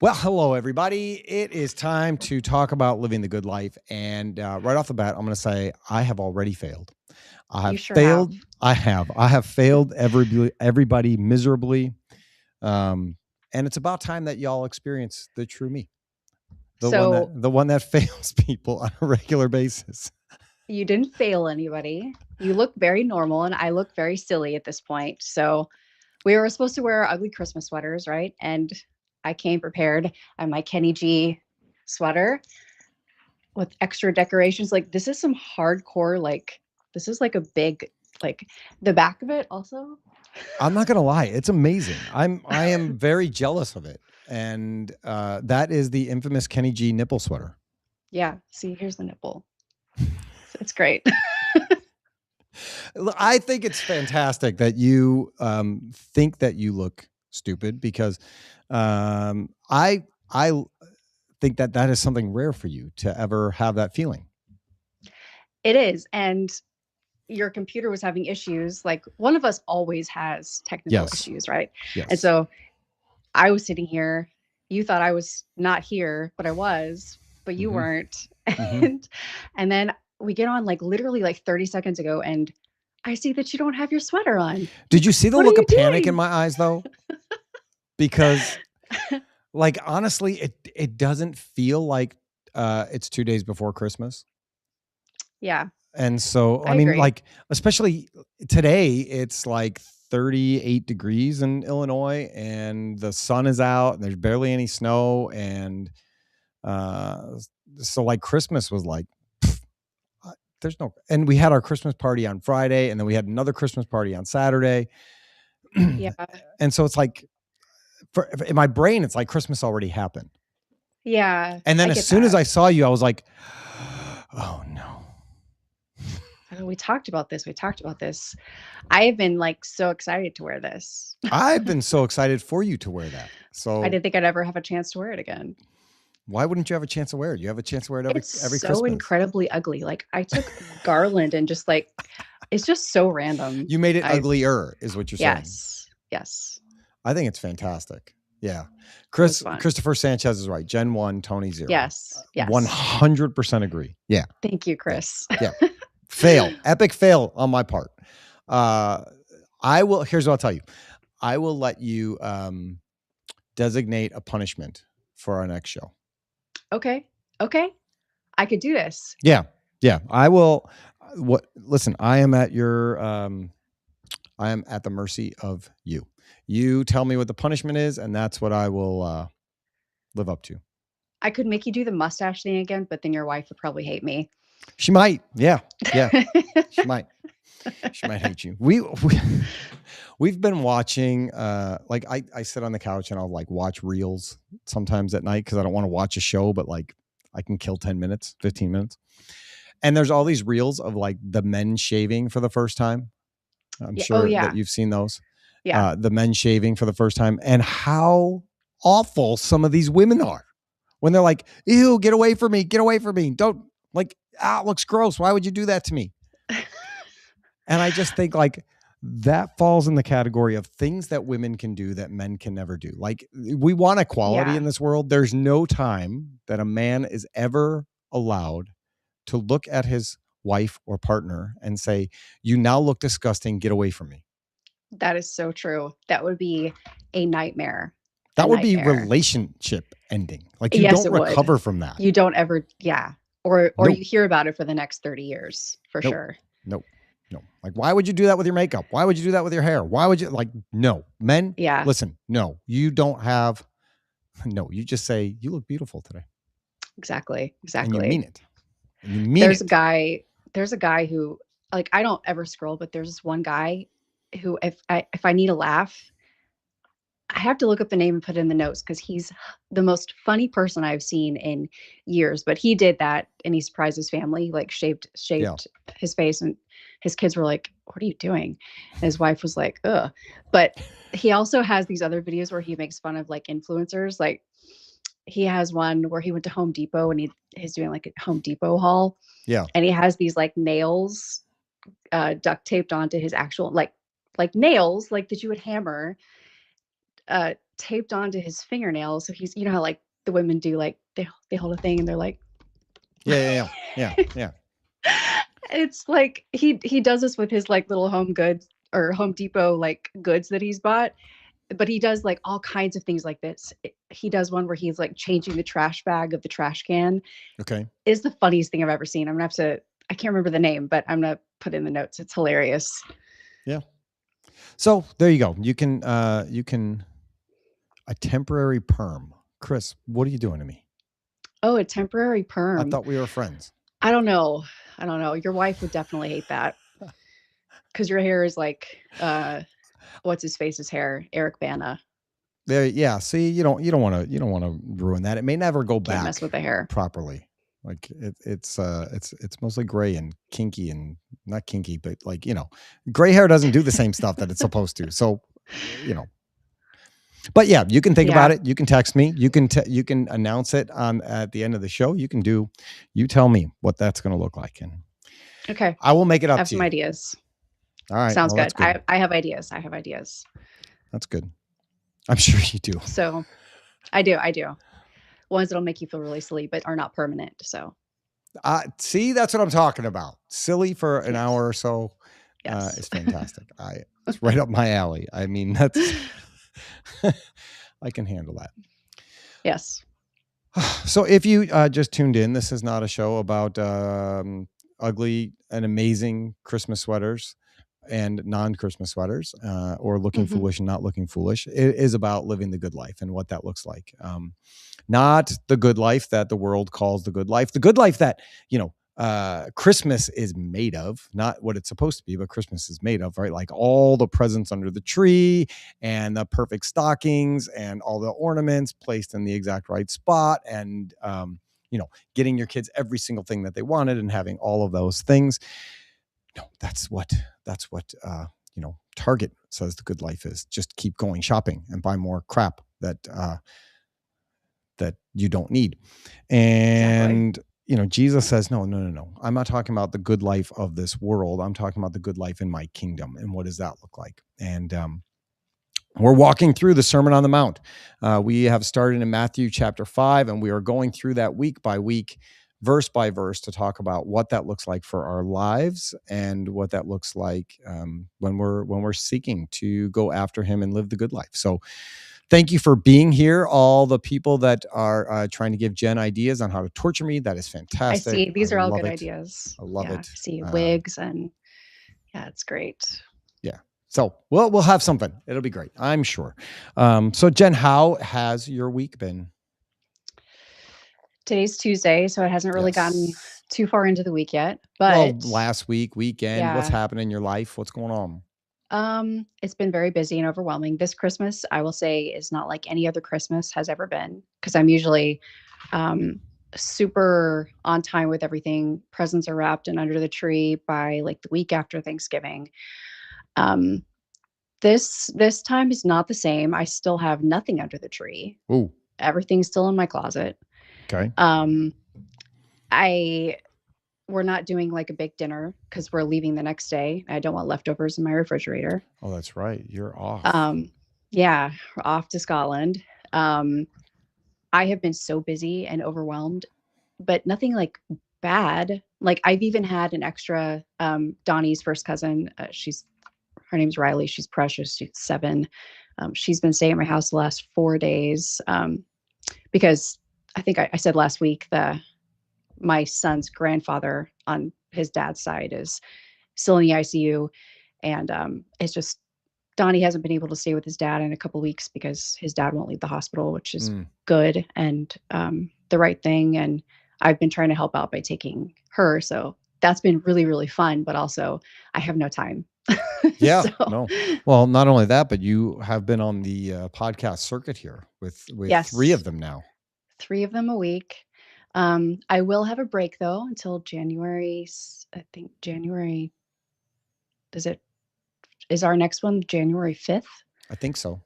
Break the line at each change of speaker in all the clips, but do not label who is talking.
Well, hello, everybody. It is time to talk about living the good life. And right off the bat, I'm going to say I have already failed. I
You
have
sure have.
failed. I have. I have failed everybody miserably. Um, and it's about time that y'all experience the true me,
So
the one that fails people on a regular basis.
you didn't fail anybody. You look very normal, and I look very silly at this point. So we were supposed to wear our ugly Christmas sweaters, right? And I came prepared. I have my Kenny G sweater with extra decorations. Like this is some hardcore, like this is like a big, like the back of it also.
I'm not gonna lie, it's amazing. I am very jealous of it, and that is the infamous Kenny G nipple sweater.
Yeah. See, here's the nipple. It's great.
I think it's fantastic that you think that you look stupid because I think that that is something rare for you to ever have that feeling.
It is. And your computer was having issues. Like one of us always has technical
Yes,
issues, right? And
yes.
so I was sitting here. You thought I was not here, but I was, but you
Hmm.
weren't.
Hmm.
And then we get on like literally like 30 seconds ago, and I see that you don't have your sweater on.
Did
Like,
you see the
what are
look
you
of panic in
doing?
my eyes though? Because like honestly, it doesn't feel like it's 2 days before Christmas.
Yeah,
And so,
I
I mean,
agree.
like, especially today, it's like 38 degrees in Illinois and the sun is out and there's barely any snow. And uh, so, like, Christmas was like, there's no, and we had our Christmas party on Friday and then we had another Christmas party on Saturday.
Yeah.
And so it's like, in my brain, it's like Christmas already happened.
Yeah,
And then
I
as
get
soon as
that.
I saw you, I was like, oh no.
Oh, we talked about this. We talked about this. I have been like so excited to wear this.
I've been so excited for you to wear that.
I
So
didn't think I'd ever have a chance to wear it again.
why wouldn't you have a chance to wear it? You have a chance to wear it
It's
every
so
Christmas.
incredibly ugly. Like I took garland and just like it's just so random.
You made it
I
uglier, is what you're saying.
yes. Yes.
I think it's fantastic. Yeah.
It was fun.
Christopher Sanchez is right. Gen 1, Tony 0.
Yes. Yes.
100% agree. Yeah.
Thank you,
Yeah.
Chris.
Yeah. Fail. Epic fail on my part. Uh here's what I'll tell you. I will let you designate a punishment for our next show.
Okay. Okay. I could do this.
Yeah. Yeah. I will listen, I am at your I am at the mercy of you. You tell me what the punishment is, and that's what I will live up to.
I could make you do the mustache thing again, but then your wife would probably hate me.
She might. Yeah. Yeah. She might. She might hate you. We've been watching like I sit on the couch and I'll like watch reels sometimes at night because I don't want to watch a show, but like I can kill 10 minutes, 15 minutes. And there's all these reels of like the men shaving for the first time. I'm
Yeah. Oh
sure that
yeah.
you've seen those.
Yeah.
The men shaving for the first time and how awful some of these women are when they're like, ew, get away from me. Get away from me. Don't like, it looks gross. Why would you do that to me? And I just think like that falls in the category of things that women can do that men can never do. Like we want equality
Yeah.
in this world. There's no time that a man is ever allowed to look at his wife or partner and say, you now look disgusting. Get away from me.
That is so true. That would be a nightmare. A
That would be
nightmare.
relationship ending. Like you
Yes,
don't
it would.
recover from that.
You don't ever, yeah. Or
Nope.
you hear about it for the next 30 years, for
Nope.
sure.
Nope. No. Like, why would you do that with your makeup? Why would you do that with your hair? Why would you like, no, men,
Yeah,
listen, no, you don't have, no, you just say, you look beautiful today.
exactly.
And you mean
Exactly.
it. And you mean
There's a
it.
guy who like I don't ever scroll, but there's this one guy who if I need a laugh, I have to look up the name and put it in the notes because he's the most funny person I've seen in years. But he did that and he surprised his family, like
Yeah.
shaved his face, and his kids were like, "What are you doing?" And his wife was like, "Ugh." But he also has these other videos where he makes fun of like influencers. Like he has one where he went to Home Depot and he's doing like a Home Depot haul,
Yeah.
and he has these like nails duct taped onto his actual like nails like that you would hammer to taped onto his fingernails. So he's, you know how like the women do, like they hold a thing and they're like,
Yeah.
it's like he does this with his like little home goods or Home Depot like goods that he's bought. But he does like all kinds of things like this. He does one where he's like changing the trash bag of the trash can.
Okay.
Is the funniest thing I've ever seen. I'm gonna have to. I can't remember the name, but I'm gonna put it in the notes. It's hilarious.
Yeah. So there you go. You can a temporary perm. Chris, what are you doing to me?
Oh, a temporary
I
perm.
thought we were friends.
I don't know. Your wife would definitely hate that because your hair is like what's his face's hair, Eric Bana.
There, yeah. See, you don't want to ruin that. It may never go
Can't
back
mess with the hair.
properly. Like it's mostly gray and kinky and not kinky, but like gray hair doesn't do the same stuff that it's supposed to. So, but yeah, you can think about it. You can text me. You can announce it at the end of the show. You tell me what that's going to look like, and
okay,
I will make it up.
I have
to
some
you.
ideas.
All right,
sounds good. I have ideas.
That's good. I'm sure you do.
So, I do. Ones that'll make you feel really silly, but are not permanent. So,
see, that's what I'm talking about. Silly for an hour or so.
Yes.
It's fantastic. It's right up my alley. I mean, that's I can handle that.
Yes.
So if you just tuned in, this is not a show about ugly and amazing Christmas sweaters and non-Christmas sweaters or looking foolish and not looking foolish. It is about living the good life and what that looks like. Not the good life that the world calls the good life that, Christmas is made of, not what it's supposed to be, but Christmas is made of, right? Like all the presents under the tree and the perfect stockings and all the ornaments placed in the exact right spot and, getting your kids every single thing that they wanted and having all of those things. No, that's what Target says the good life is. Just keep going shopping and buy more crap that you don't need. And Jesus says, no. I'm not talking about the good life of this world. I'm talking about the good life in my kingdom. And what does that look like? And we're walking through the Sermon on the Mount. We have started in Matthew chapter 5, and we are going through that week by week, verse by verse, to talk about what that looks like for our lives and what that looks like when we're seeking to go after him and live the good life. So thank you for being here. All the people that are trying to give Jen ideas on how to torture me. That is fantastic.
I see. These are all good ideas.
I love it.
I see wigs and it's great.
Yeah. So we'll have something. It'll be great, I'm sure. So Jen, how has your week been?
Today's Tuesday, so it hasn't really gotten too far into the week yet. But
last weekend, what's happening in your life? What's going on?
It's been very busy and overwhelming. This Christmas, I will say, is not like any other Christmas has ever been, because I'm usually super on time with everything. Presents are wrapped and under the tree by like the week after Thanksgiving. This time is not the same. I still have nothing under the tree.
Ooh.
Everything's still in my closet.
Okay.
We're not doing like a big dinner because we're leaving the next day. I don't want leftovers in my refrigerator.
Oh, that's right. You're off.
Yeah, we're off to Scotland. I have been so busy and overwhelmed, but nothing like bad. Like I've even had an extra, Donnie's first cousin. Her name's Riley. She's precious. She's 7. She's been staying at my house the last 4 days because I think I said last week my son's grandfather on his dad's side is still in the ICU. And it's just, Donnie hasn't been able to stay with his dad in a couple of weeks because his dad won't leave the hospital, which is good and the right thing. And I've been trying to help out by taking her. So that's been really, really fun, but also I have no time.
Yeah. No. Well, not only that, but you have been on the podcast circuit here with
yes.
3 of them now.
3 of them a week. I will have a break though until January. I think January. Is our next one January 5th?
I think so.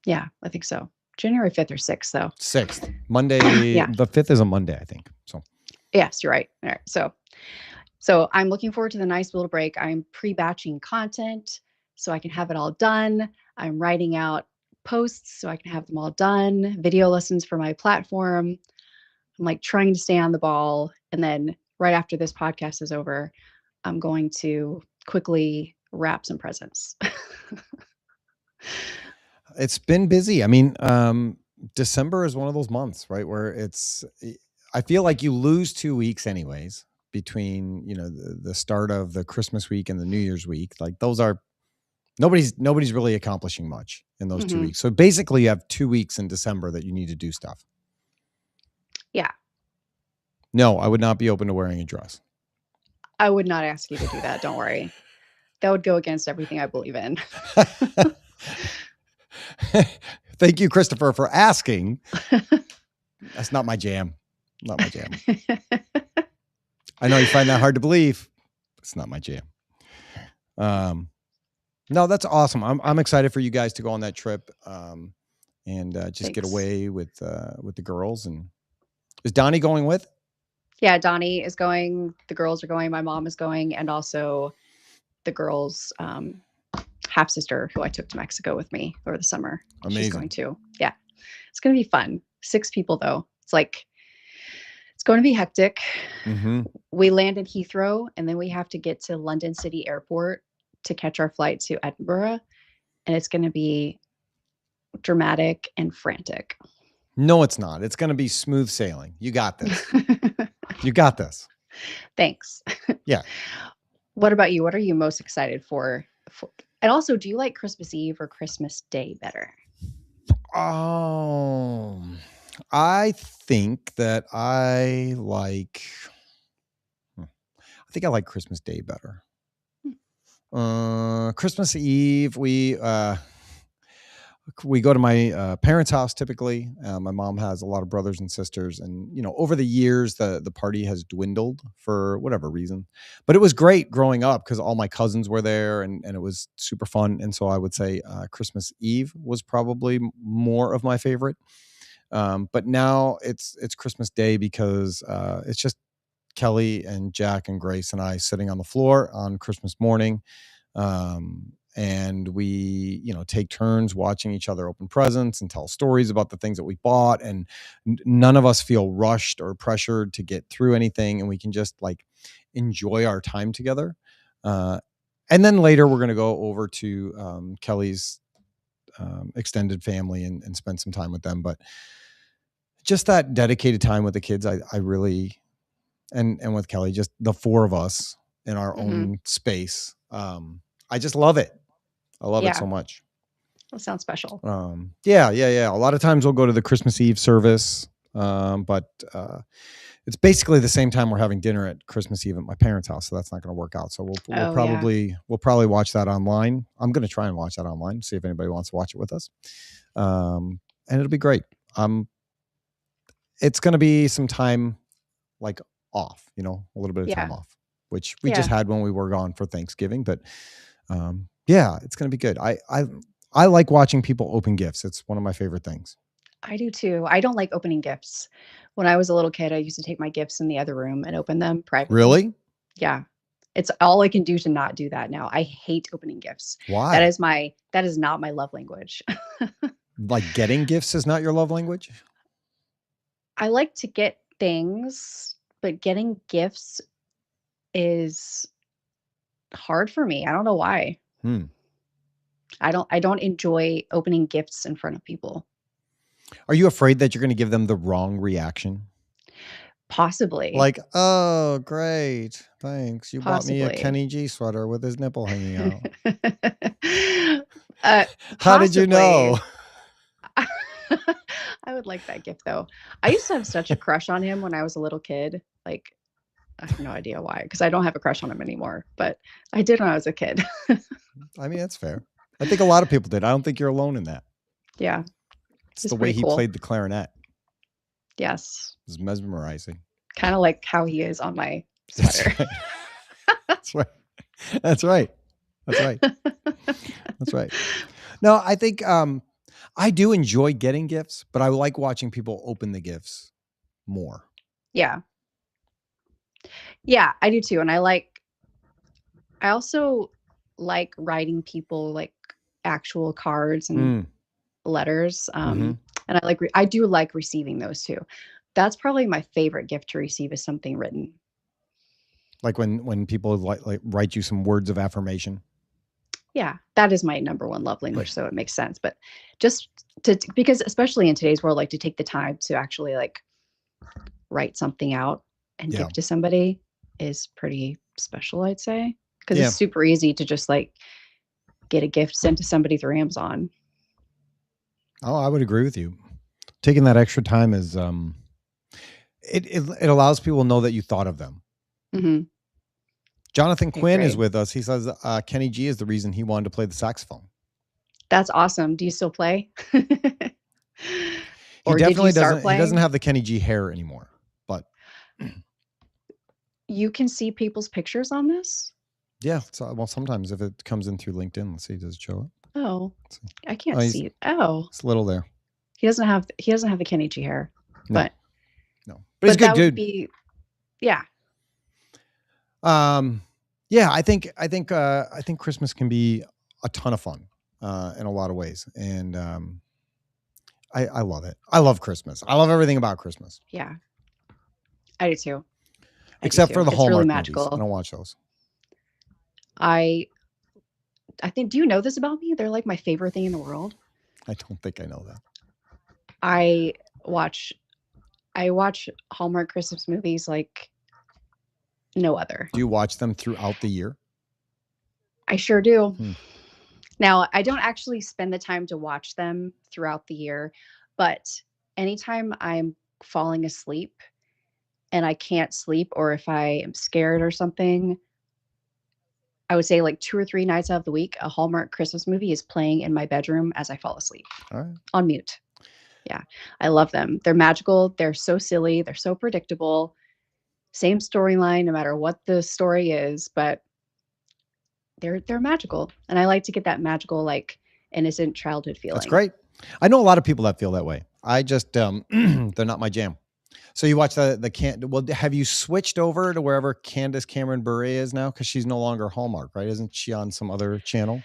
Yeah, I think so. January 5th or 6th though.
6th. Monday.
Yeah.
The 5th is a Monday, I think. So.
Yes, you're right. All right. So I'm looking forward to the nice little break. I'm pre-batching content so I can have it all done. I'm writing out posts so I can have them all done, video lessons for my platform. I'm like trying to stay on the ball. And then right after this podcast is over, I'm going to quickly wrap some presents.
It's been busy. I mean, December is one of those months, right? Where I feel like you lose 2 weeks anyways between, the start of the Christmas week and the New Year's week. Like those are, nobody's really accomplishing much in those 2 weeks. So basically you have 2 weeks in December that you need to do stuff.
Yeah.
No, I would not be open to wearing a dress.
I would not ask you to do that. Don't worry. That would go against everything I believe in.
Thank you, Christopher, for asking. That's not my jam. Not my jam. I know you find that hard to believe. It's not my jam. No, that's awesome. I'm excited for you guys to go on that trip, and just
Thanks.
get away with the girls. And is Donnie going with?
Yeah, Donnie is going. The girls are going. My mom is going, and also the girls' half sister, who I took to Mexico with me over the summer.
Amazing.
She's going too. Yeah, it's going to be fun. 6 people though. It's going to be hectic.
Mm-hmm.
We land in Heathrow, and then we have to get to London City Airport to catch our flight to Edinburgh, and it's going to be dramatic and frantic.
No, it's not. It's going to be smooth sailing. You got this. You got this.
Thanks.
Yeah.
What about you? What are you most excited for? And also, do you like Christmas Eve or Christmas Day better?
I think that I like Christmas Day better. Christmas Eve, we go to my parents' house typically. My mom has a lot of brothers and sisters, and over the years the party has dwindled for whatever reason. But it was great growing up because all my cousins were there, and it was super fun. And so I would say Christmas Eve was probably more of my favorite. But now it's Christmas Day because it's just Kelly and Jack and Grace and I sitting on the floor on Christmas morning. And we, take turns watching each other open presents and tell stories about the things that we bought. And none of us feel rushed or pressured to get through anything. And we can just enjoy our time together. And then later we're going to go over to Kelly's extended family and spend some time with them. But just that dedicated time with the kids, I really, and with Kelly, just the 4 of us in our own space. I just love it. I love it so much.
That sounds special.
Yeah. A lot of times we'll go to the Christmas Eve service, but it's basically the same time we're having dinner at Christmas Eve at my parents' house, so that's not going to work out. So we'll probably watch that online. I'm going to try and watch that online, see if anybody wants to watch it with us, and it'll be great. It's going to be some time off, a little bit of time off, which we just had when we were gone for Thanksgiving, but. It's going to be good. I like watching people open gifts. It's one of my favorite things.
I do too. I don't like opening gifts. When I was a little kid, I used to take my gifts in the other room and open them privately.
Really?
Yeah. It's all I can do to not do that now. I hate opening gifts.
Why?
That is not my love language.
Like getting gifts is not your love language?
I like to get things, but getting gifts is hard for me. I don't know why. I don't enjoy opening gifts in front of people.
Are you afraid that you're going to give them the wrong reaction?
Possibly.
Like, oh, great. Thanks. You bought me a Kenny G sweater with his nipple hanging out. How did you know?
I would like that gift though. I used to have such a crush on him when I was a little kid. I have no idea why, because I don't have a crush on him anymore, but I did when I was a kid.
I mean, that's fair. I think a lot of people did. I don't think you're alone in that.
Yeah.
It's the way he played the clarinet.
Yes.
It was mesmerizing.
Kind of like how he is on my sweater.
That's right. That's right. That's right. That's right. No, I think I do enjoy getting gifts, but I like watching people open the gifts more.
Yeah. Yeah, I do too. And I also like writing people actual cards and letters.
Mm-hmm.
And I do like receiving those too. That's probably my favorite gift to receive is something written.
Like when people like write you some words of affirmation.
Yeah, that is my number one love language, so it makes sense. But just because especially in today's world, like to take the time to actually like write something out and
Yeah.
give to somebody is pretty special, I'd say. Because
Yeah.
it's super easy to just like get a gift sent to somebody through Amazon.
Oh, I would agree with you. Taking that extra time is it allows people to know that you thought of them.
Hmm.
Jonathan Quinn is
agree.
with us. He says Kenny G is the reason he wanted to play the saxophone.
That's awesome. Do you still play?
He
Or did you
definitely
start
doesn't. He doesn't
playing?
have the Kenny G hair anymore. But
You can see people's pictures on this?
yeah, so, well, sometimes if it comes in through LinkedIn, let's see, does it show up?
Oh,
Let's see.
I can't
Oh,
see it. Oh,
it's a little there.
he doesn't have the Kenny G hair.
No,
But
no, but he's a good
that would
dude.
be, yeah.
Yeah, I think Christmas can be a ton of fun in a lot of ways, and I love it. I love Christmas. I love everything about Christmas,
Yeah. I do too.
except for the
It's
Hallmark
really
movies.
magical.
I don't watch those.
I think, do you know this about me? They're like my favorite thing in the world.
I don't think I know that.
I watch Hallmark Christmas movies like no other.
Do you watch them throughout the year?
I sure do.
Hmm.
Now, I don't actually spend the time to watch them throughout the year, but anytime I'm falling asleep and I can't sleep, or if I am scared or something, I would say like 2 or 3 nights out of the week, a Hallmark Christmas movie is playing in my bedroom as I fall asleep.
All right.
On mute. Yeah. I love them. They're magical. They're so silly. They're so predictable. Same storyline, no matter what the story is, but they're magical. And I like to get that magical, like innocent childhood feeling.
That's great. I know a lot of people that feel that way. I just they're not my jam. So you watch well, have you switched over to wherever Candace Cameron Bure is now? Because she's no longer Hallmark, right? Isn't she on some other channel?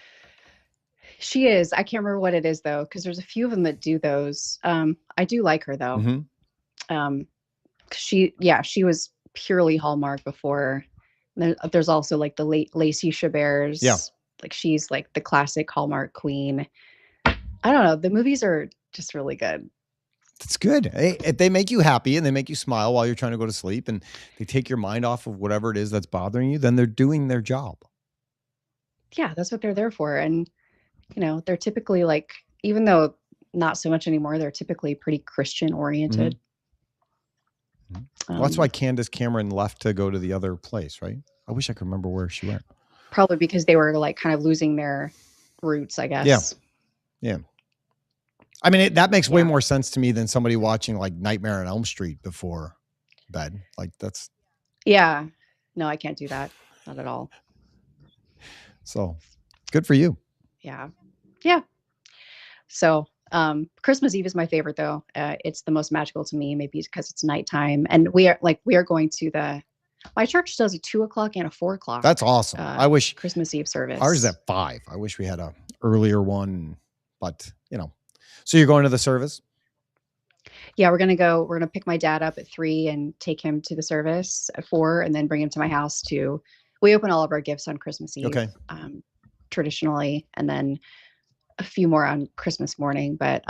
She is. I can't remember what it is though, because there's a few of them that do those. I do like her though.
Mm-hmm.
She was purely Hallmark before. There's also like the late Lacey Chabert.
Yeah.
Like she's like the classic Hallmark queen. I don't know. The movies are just really good.
That's good. If they make you happy and they make you smile while you're trying to go to sleep and they take your mind off of whatever it is that's bothering you, then they're doing their job.
Yeah, that's what they're there for. And, they're typically like, even though not so much anymore, they're typically pretty Christian oriented.
Mm-hmm. Well, that's why Candace Cameron left to go to the other place, right? I wish I could remember where she went.
Probably because they were like kind of losing their roots, I guess.
Yeah. I mean, that makes way more sense to me than somebody watching like Nightmare on Elm Street before bed. Like that's.
Yeah. No, I can't do that. Not at all.
So good for you.
Yeah. Yeah. So Christmas Eve is my favorite though. It's the most magical to me, maybe because it's nighttime. And we are going to my church does a 2:00 and a 4:00.
That's awesome. I wish
Christmas Eve service.
Ours is at 5. I wish we had a earlier one, but so you're going to the service?
Yeah, we're going to pick my dad up at 3 and take him to the service at 4 and then bring him to my house we open all of our gifts on Christmas Eve.
Okay.
Traditionally, and then a few more on Christmas morning, but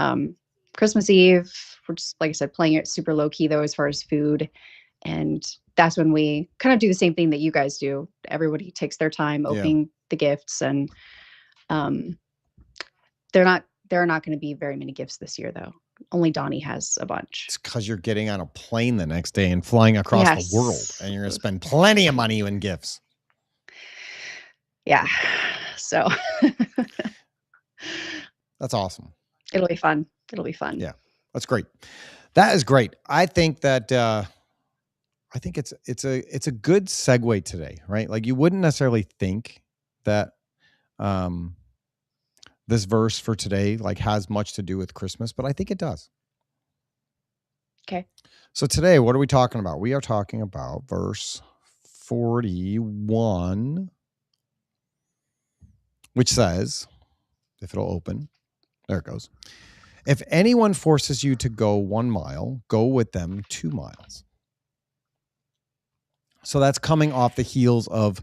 Christmas Eve, we're just, like I said, playing it super low key though, as far as food. And that's when we kind of do the same thing that you guys do. Everybody takes their time opening the gifts, and there are not going to be very many gifts this year though. Only Donnie has a bunch.
It's because you're getting on a plane the next day and flying across the world, and you're going to spend plenty of money in gifts.
Yeah. So
that's awesome.
It'll be fun.
Yeah, that's great. That is great. I think that it's a good segue today, right? Like you wouldn't necessarily think that this verse for today like has much to do with Christmas, but I think it does.
Okay.
So today, what are we talking about? We are talking about verse 41, which says, if it'll open, there it goes. If anyone forces you to go 1 mile, go with them 2 miles. So that's coming off the heels of,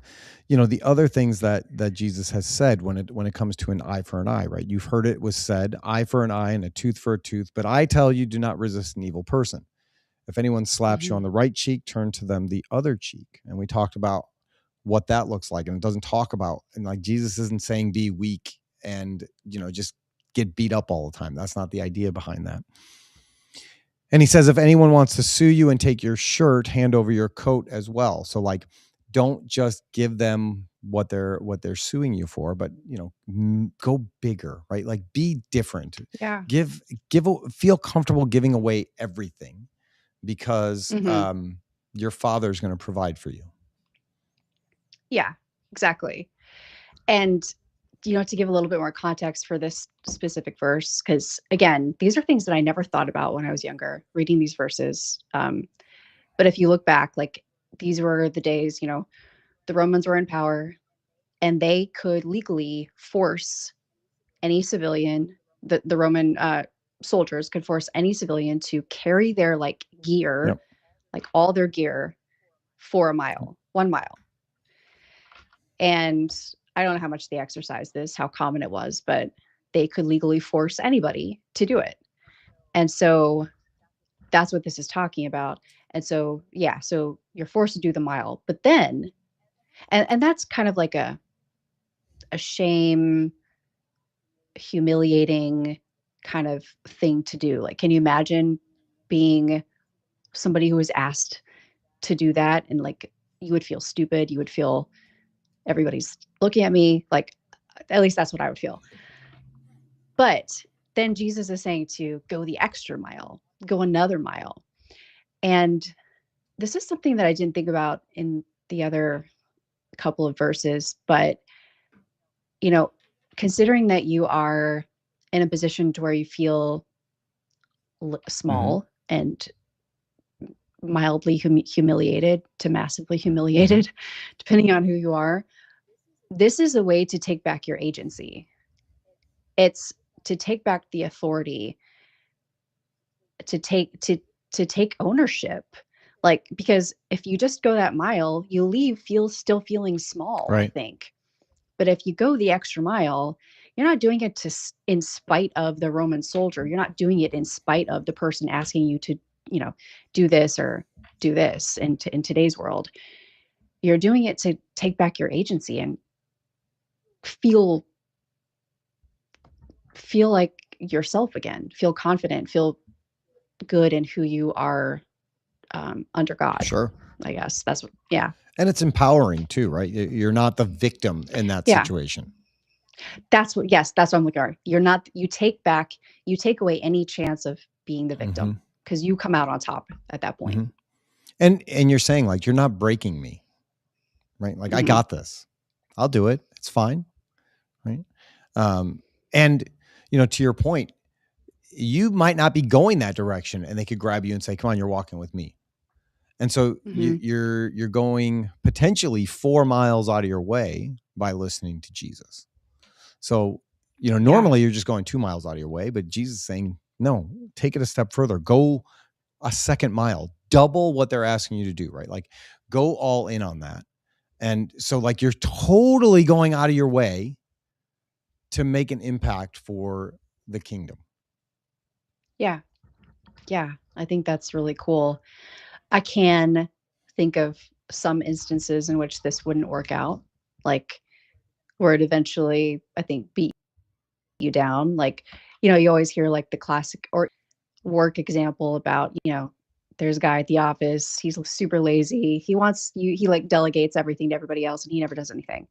the other things that Jesus has said when it comes to an eye for an eye, right? You've heard it was said, eye for an eye and a tooth for a tooth, but I tell you, do not resist an evil person. If anyone slaps you on the right cheek, turn to them the other cheek. And we talked about what that looks like. And it doesn't talk about, and like Jesus isn't saying be weak and, just get beat up all the time. That's not the idea behind that. And he says, if anyone wants to sue you and take your shirt, hand over your coat as well. So like, don't just give them what they're suing you for, but go bigger, right? Like be different.
Yeah.
Feel comfortable giving away everything because your Father's going to provide for you.
Yeah, exactly. And to give a little bit more context for this specific verse, because again, these are things that I never thought about when I was younger, reading these verses. But if you look back, like these were the days, the Romans were in power and they could legally force any civilian, the Roman soldiers could force any civilian to carry their like gear, like all their gear for 1 mile. And I don't know how much they exercised this, how common it was, but they could legally force anybody to do it. And so that's what this is talking about. And so, yeah, so you're forced to do the mile, but then, and that's kind of like a shame, humiliating kind of thing to do. Like, can you imagine being somebody who was asked to do that? And like, you would feel stupid. You would feel everybody's looking at me. Like, at least that's what I would feel. But then Jesus is saying to go the extra mile, go another mile. And this is something that I didn't think about in the other couple of verses, but, considering that you are in a position to where you feel small and mildly humiliated to massively humiliated, depending on who you are, this is a way to take back your agency. It's to take back the authority, to take ownership. Like, because if you just go that mile, you leave still feeling small, right. I think. But if you go the extra mile, you're not doing it in spite of the Roman soldier. You're not doing it in spite of the person asking you to, do this or do this in today's world. You're doing it to take back your agency and feel like yourself again, feel confident, feel good in who you are under God.
Sure.
I guess that's what, yeah.
And it's empowering too, right? You're not the victim in that situation.
That's what I'm looking for. You take away any chance of being the victim because you come out on top at that point.
And you're saying like, you're not breaking me, right? Like I got this, I'll do it. It's fine. Right. And to your point, you might not be going that direction and they could grab you and say, come on, you're walking with me. And so you're going potentially 4 miles out of your way by listening to Jesus. So, normally you're just going 2 miles out of your way, but Jesus is saying, no, take it a step further, go a second mile, double what they're asking you to do, right? Like go all in on that. And so like, you're totally going out of your way to make an impact for the kingdom.
Yeah. Yeah. I think that's really cool. I can think of some instances in which this wouldn't work out, like where it eventually, I think, beat you down. Like, you always hear like the classic or work example about, there's a guy at the office, he's super lazy. He like delegates everything to everybody else and he never does anything.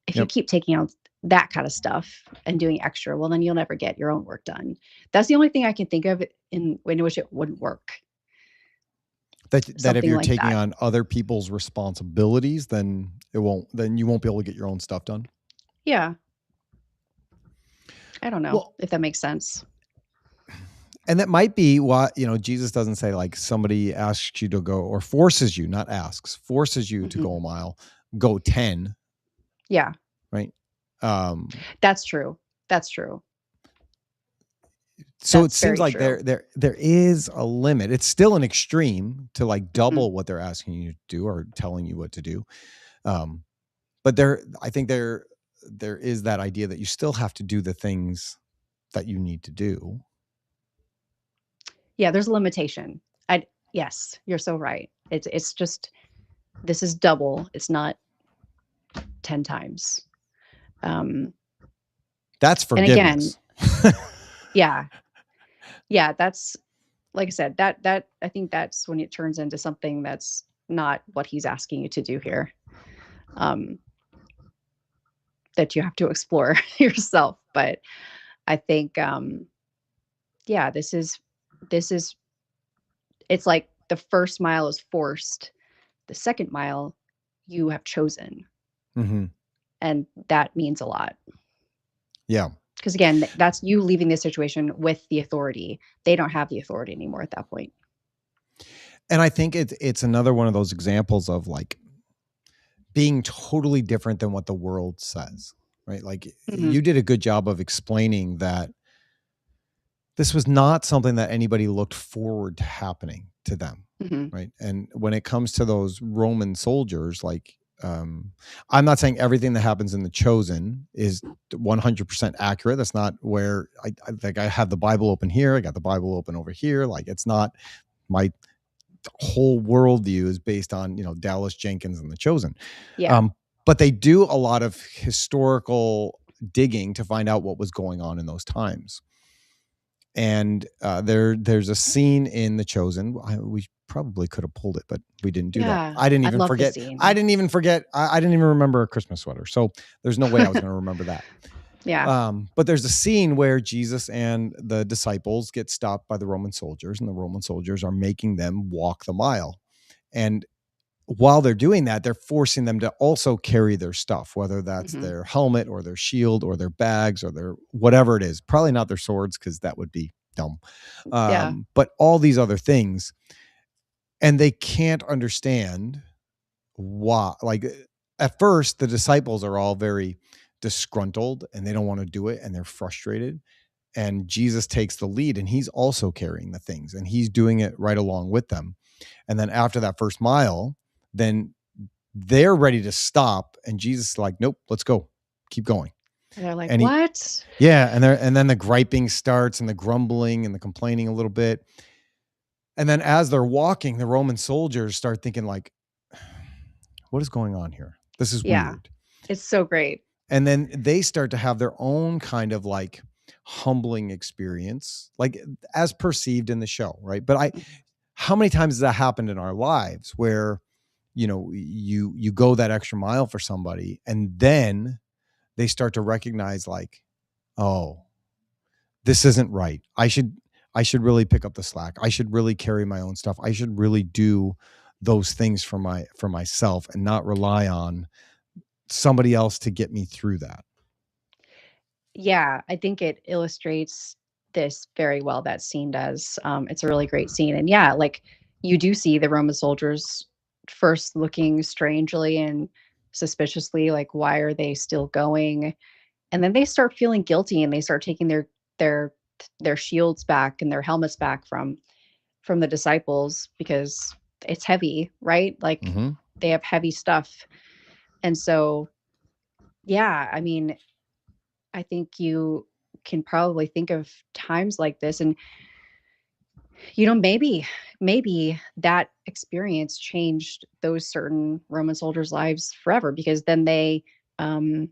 If you keep taking on that kind of stuff and doing extra, well, then you'll never get your own work done. That's the only thing I can think of in which it wouldn't work.
That if you're like taking on other people's responsibilities, then you won't be able to get your own stuff done.
Yeah. I don't know if that makes sense.
And that might be why, Jesus doesn't say like somebody asks you to go or forces you, not asks, forces you to go a mile, go 10.
Yeah.
Right.
That's true.
So it
That's
seems
very
like
true.
there is a limit. It's still an extreme to like
Mhm.
double what they're asking you to do or telling you what to do. Um, but I think there is that idea that you still have to do the things that you need to do.
Yeah, there's a limitation. Yes, you're so right. It's just, this is double. It's not 10 times. Um,
That's
and again,
forgiveness.
yeah, yeah, that's, like I said, that I think that's when it turns into something that's not what he's asking you to do here. Um, that you have to explore yourself. But I think, yeah, this is it's like the first mile is forced, the second mile you have chosen,
Mm-hmm.
and that means a lot.
Yeah.
Because again, that's you leaving this situation with the authority. They don't have the authority anymore at that point.
And I think it's another one of those examples of like being totally different than what the world says, right? Like
Mhm.
you did a good job of explaining that this was not something that anybody looked forward to happening to them,
Mhm.
right? And when it comes to those Roman soldiers, like I'm not saying everything that happens in The Chosen is 100% accurate. That's not where I like. I have the Bible open here. I got the Bible open over here. Like it's not my whole worldview is based on Dallas Jenkins and The Chosen.
Yeah.
Um, but they do a lot of historical digging to find out what was going on in those times. And there's a scene in The Chosen. We probably could have pulled it, but we didn't do that.
Yeah.
I didn't
I
even
love the
forget. I
scene.
didn't even forget. I didn't even remember a Christmas sweater. So there's no way I was going to remember that.
Yeah.
But there's a scene where Jesus and the disciples get stopped by the Roman soldiers, and the Roman soldiers are making them walk the mile. And while they're doing that, they're forcing them to also carry their stuff, whether that's
Mhm.
their helmet or their shield or their bags or their whatever it is. Probably not their swords because that would be dumb.
Yeah.
But all these other things, and they can't understand why. Like at first, the disciples are all very disgruntled and they don't want to do it and they're frustrated. And Jesus takes the lead and he's also carrying the things and he's doing it right along with them. And then after that first mile, then they're ready to stop. And Jesus is like, nope, let's go. Keep going.
And they're like,
And he,
"What?"
yeah. And then the griping starts and the grumbling and the complaining a little bit. And then as they're walking, the Roman soldiers start thinking like, what is going on here? This is
Yeah.
weird.
It's so great.
And then they start to have their own kind of like humbling experience, like as perceived in the show. Right. But how many times has that happened in our lives where, you go that extra mile for somebody and then they start to recognize like, oh, this isn't right. I should really pick up the slack. I should really carry my own stuff. I should really do those things for myself and not rely on somebody else to get me through that.
Yeah, I think it illustrates this very well, that scene does. It's a really great scene. And yeah, like you do see the Roman soldiers first looking strangely and suspiciously, like, why are they still going? And then they start feeling guilty and they start taking their their shields back and their helmets back from the disciples because it's heavy, right? Like
Mm-hmm.
they have heavy stuff. And so, yeah, I mean, I think you can probably think of times like this, and maybe that experience changed those certain Roman soldiers' lives forever, because then they um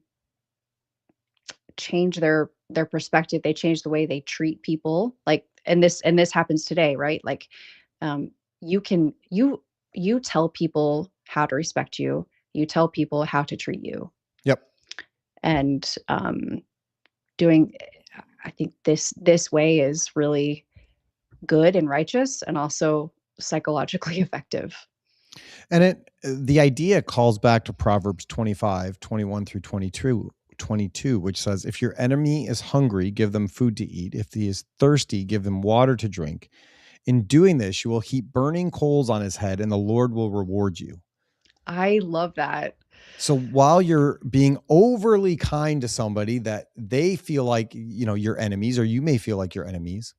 change their perspective. They change the way they treat people. Like, and this happens today, right? Like, um you can you tell people how to respect you. You tell people how to treat you.
Yep.
And doing I think this way is really good and righteous and also psychologically effective.
And the idea calls back to Proverbs 25:21 through 22, which says, if your enemy is hungry, give them food to eat. If he is thirsty, give them water to drink. In doing this, you will heap burning coals on his head, and the Lord will reward you.
I love that.
So while you're being overly kind to somebody that they feel like, you know, your enemies, or you may feel like your enemies,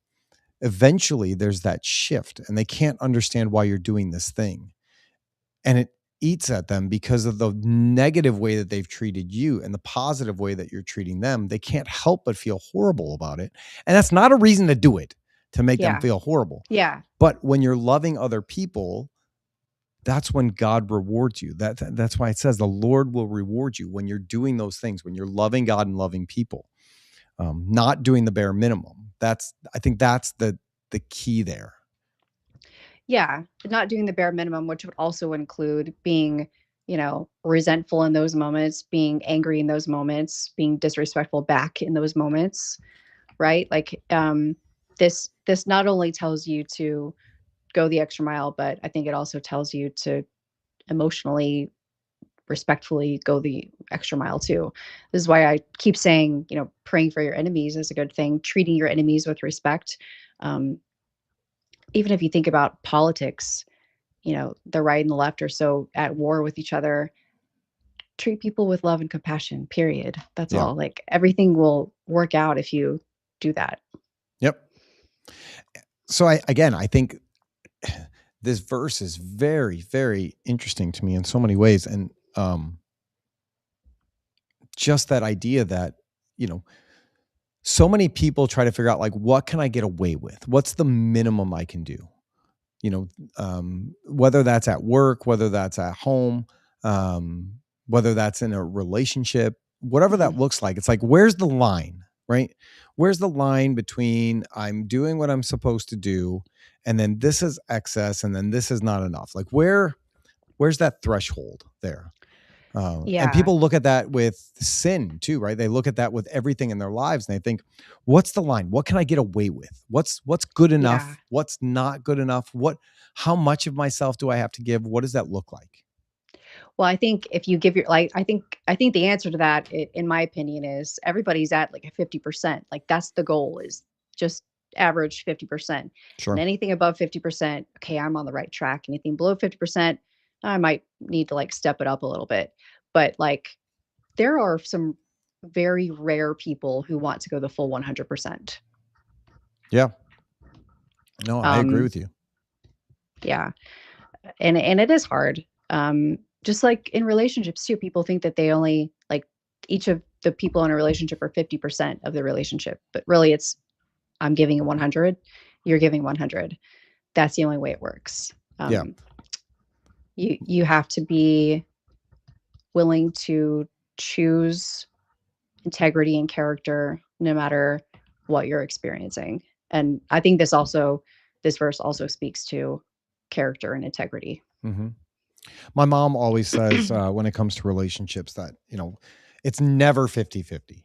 eventually there's that shift and they can't understand why you're doing this thing. And it eats at them because of the negative way that they've treated you and the positive way that you're treating them. They can't help but feel horrible about it. And that's not a reason to do it, to make them
Yeah.
feel horrible.
Yeah.
But when you're loving other people, that's when God rewards you. That's why it says the Lord will reward you when you're doing those things, when you're loving God and loving people, not doing the bare minimum. I think that's the key there.
Yeah. Not doing the bare minimum, which would also include being, resentful in those moments, being angry in those moments, being disrespectful back in those moments, right? Like, this not only tells you to go the extra mile, but I think it also tells you to emotionally, respectfully go the extra mile too. This is why I keep saying, praying for your enemies is a good thing, treating your enemies with respect. Um, Even if you think about politics, the right and the left are so at war with each other. Treat people with love and compassion, period. That's
Yeah.
all. Like, everything will work out if you do that.
Yep. So I think this verse is very, very interesting to me in so many ways. And just that idea that, so many people try to figure out, like, what can I get away with? What's the minimum I can do? Whether that's at work, whether that's at home, whether that's in a relationship, whatever that looks like. It's like, where's the line, right? Where's the line between I'm doing what I'm supposed to do, and then this is excess, and then this is not enough? Like, where's that threshold there? And
Yeah.
people look at that with sin too, right? They look at that with everything in their lives and they think, what's the line? What can I get away with? What's good enough?
Yeah.
What's not good enough? How much of myself do I have to give? What does that look like?
Well, I think if you give I think the answer to that, in my opinion, is everybody's at like a 50%. Like, that's the goal, is just average 50%.
Sure.
And anything above 50%, okay, I'm on the right track. Anything below 50%, I might need to like step it up a little bit. But like, there are some very rare people who want to go the full 100%.
Yeah. No, I agree with you.
Yeah. And it is hard. Just like in relationships too, people think that they only, like, each of the people in a relationship are 50% of the relationship, but really it's, I'm giving 100, you're giving 100. That's the only way it works.
Yeah.
You have to be willing to choose integrity and character no matter what you're experiencing. And I think this verse also speaks to character and integrity.
Mm-hmm. My mom always says, when it comes to relationships, that, it's never 50-50.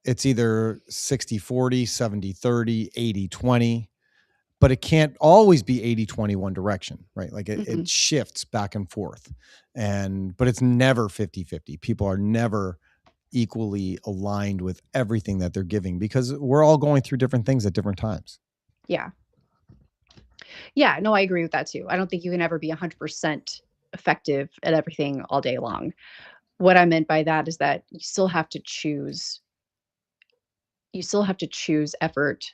It's either 60-40, 70-30, 80-20, but it can't always be 80-20 one direction, right? Like, it shifts back and forth, but it's never 50-50. People are never equally aligned with everything that they're giving, because we're all going through different things at different times.
Yeah. Yeah, no, I agree with that too. I don't think you can ever be 100% effective at everything all day long. What I meant by that is that you still have to choose. You still have to choose effort.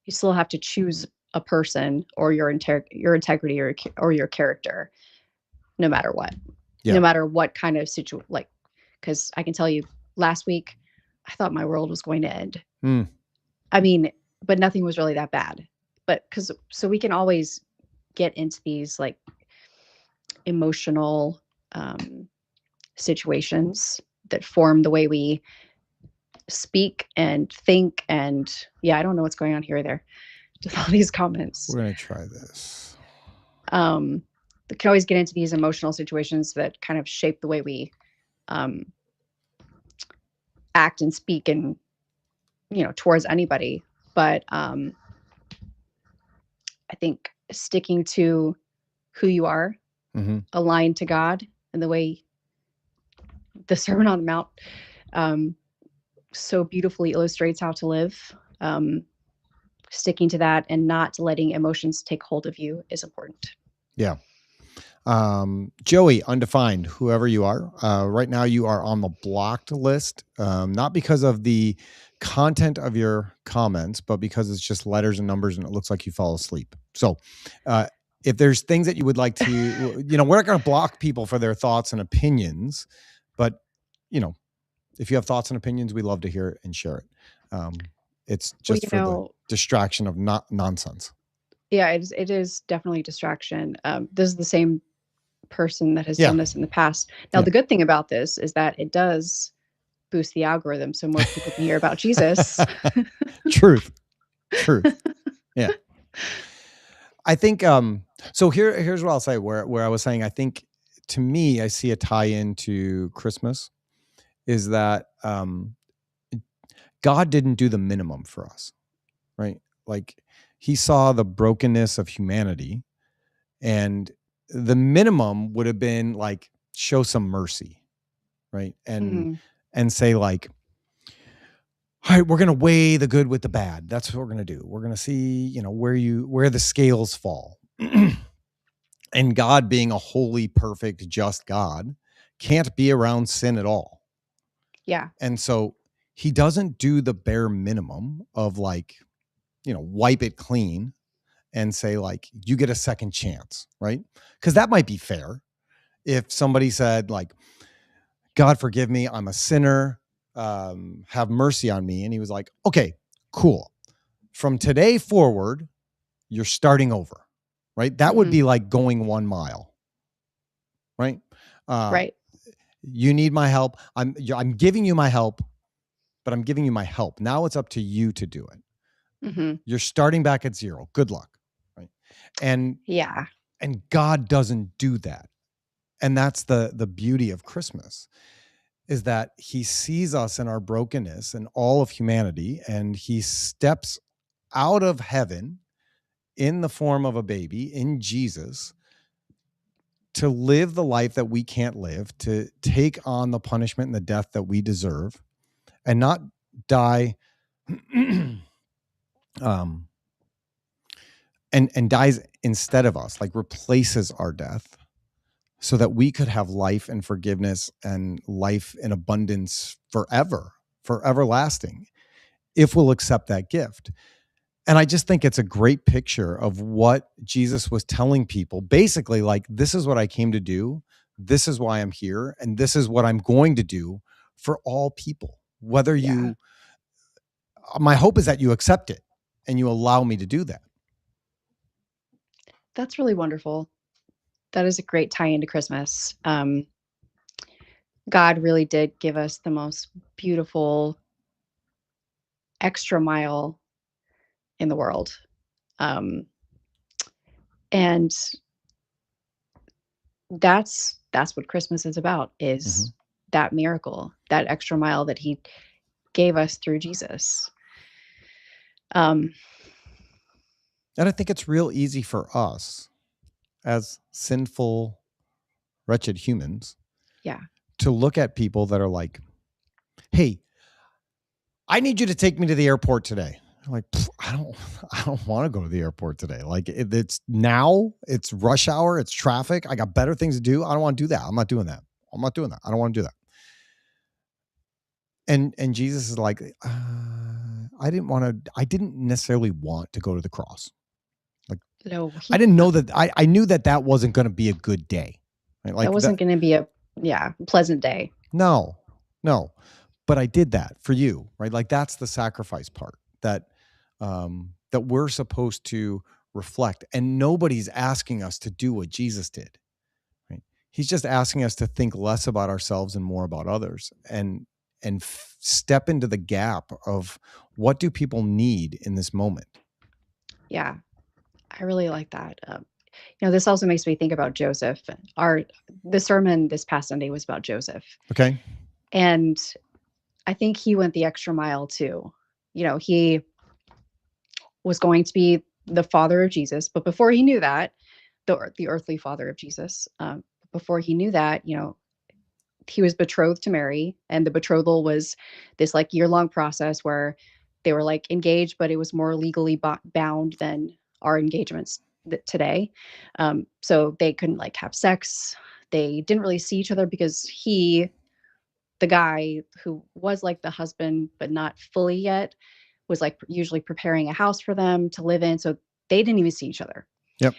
You still have to choose a person, or your integrity, or your character, no matter what.
Yeah.
No matter what kind of situation, like, because I can tell you, last week, I thought my world was going to end. I mean, but nothing was really that bad. But so we can always get into these like emotional situations that form the way we speak and think. And yeah, I don't know what's going on here or there. Just all these comments.
We're going to try this.
We can always get into these emotional situations that kind of shape the way we act and speak, and towards anybody. But I think sticking to who you are, aligned to God, and the way the Sermon on the Mount so beautifully illustrates how to live, sticking to that and not letting emotions take hold of you is important.
Yeah. Joey, undefined, whoever you are, right now you are on the blocked list, not because of the content of your comments, but because it's just letters and numbers and it looks like you fall asleep. So, uh, if there's things that you would like to, we're not going to block people for their thoughts and opinions, but, you know, if you have thoughts and opinions, we love to hear it and share it. It's
Well,
just for the distraction of not nonsense.
Yeah, it is definitely distraction. This is the same person that has
Yeah.
done this in the past. Now,
Yeah.
the good thing about this is that it does boost the algorithm so more people can hear about Jesus.
Truth. Yeah. I think so here's what I'll say where I was saying I think to me I see a tie into Christmas is that God didn't do the minimum for us, right? Like he saw the brokenness of humanity, and the minimum would have been like show some mercy, right? And say like, all right, we're going to weigh the good with the bad. That's what we're going to do. We're going to see, where the scales fall. And God, being a holy, perfect, just God, can't be around sin at all.
Yeah.
And so he doesn't do the bare minimum of like, wipe it clean and say like, you get a second chance, right? Because that might be fair. If somebody said like, God, forgive me, I'm a sinner, have mercy on me. And he was like, okay, cool. From today forward, you're starting over, right? That would be like going 1 mile, right?
Right.
You need my help. I'm giving you my help, but I'm giving you my help. Now it's up to you to do it. You're starting back at zero. Good luck, right? And
yeah,
and God doesn't do that. And that's the beauty of Christmas, is that he sees us in our brokenness and all of humanity, and he steps out of heaven in the form of a baby in Jesus to live the life that we can't live, to take on the punishment and the death that we deserve, and not die and dies instead of us, like replaces our death, so that we could have life and forgiveness and life in abundance forever, for everlasting, if we'll accept that gift. And I just think it's a great picture of what Jesus was telling people. Basically, like, this is what I came to do. This is why I'm here. And this is what I'm going to do for all people. Whether my hope is that you accept it and you allow me to do that.
That's really wonderful. That is a great tie into Christmas. God really did give us the most beautiful extra mile in the world. And that's what Christmas is about, is that miracle, that extra mile that he gave us through Jesus.
And I think it's real easy for us as sinful, wretched humans, to look at people that are like, hey, I need you to take me to the airport today. I'm like, I don't want to go to the airport today. Like, it's rush hour, it's traffic. I got better things to do. I don't want to do that. I'm not doing that. I don't want to do that. And Jesus is like, I didn't necessarily want to go to the cross. Like, no, I didn't know that. I knew that wasn't going to be a good day.
Right? Like, that wasn't going to be a pleasant day.
No. But I did that for you, right? Like, that's the sacrifice part that we're supposed to reflect. And nobody's asking us to do what Jesus did, right? He's just asking us to think less about ourselves and more about others, and step into the gap of what do people need in this moment.
Yeah, I really like that. This also makes me think about Joseph. The sermon this past Sunday was about Joseph.
Okay.
And I think he went the extra mile too. He was going to be the father of Jesus, but before he knew that, the earthly father of Jesus, before he knew that, he was betrothed to Mary, and the betrothal was this like year-long process where they were like engaged, but it was more legally bound than our engagements today. So they couldn't like have sex. They didn't really see each other because the guy who was like the husband, but not fully yet, was like usually preparing a house for them to live in. So they didn't even see each other.
Yep.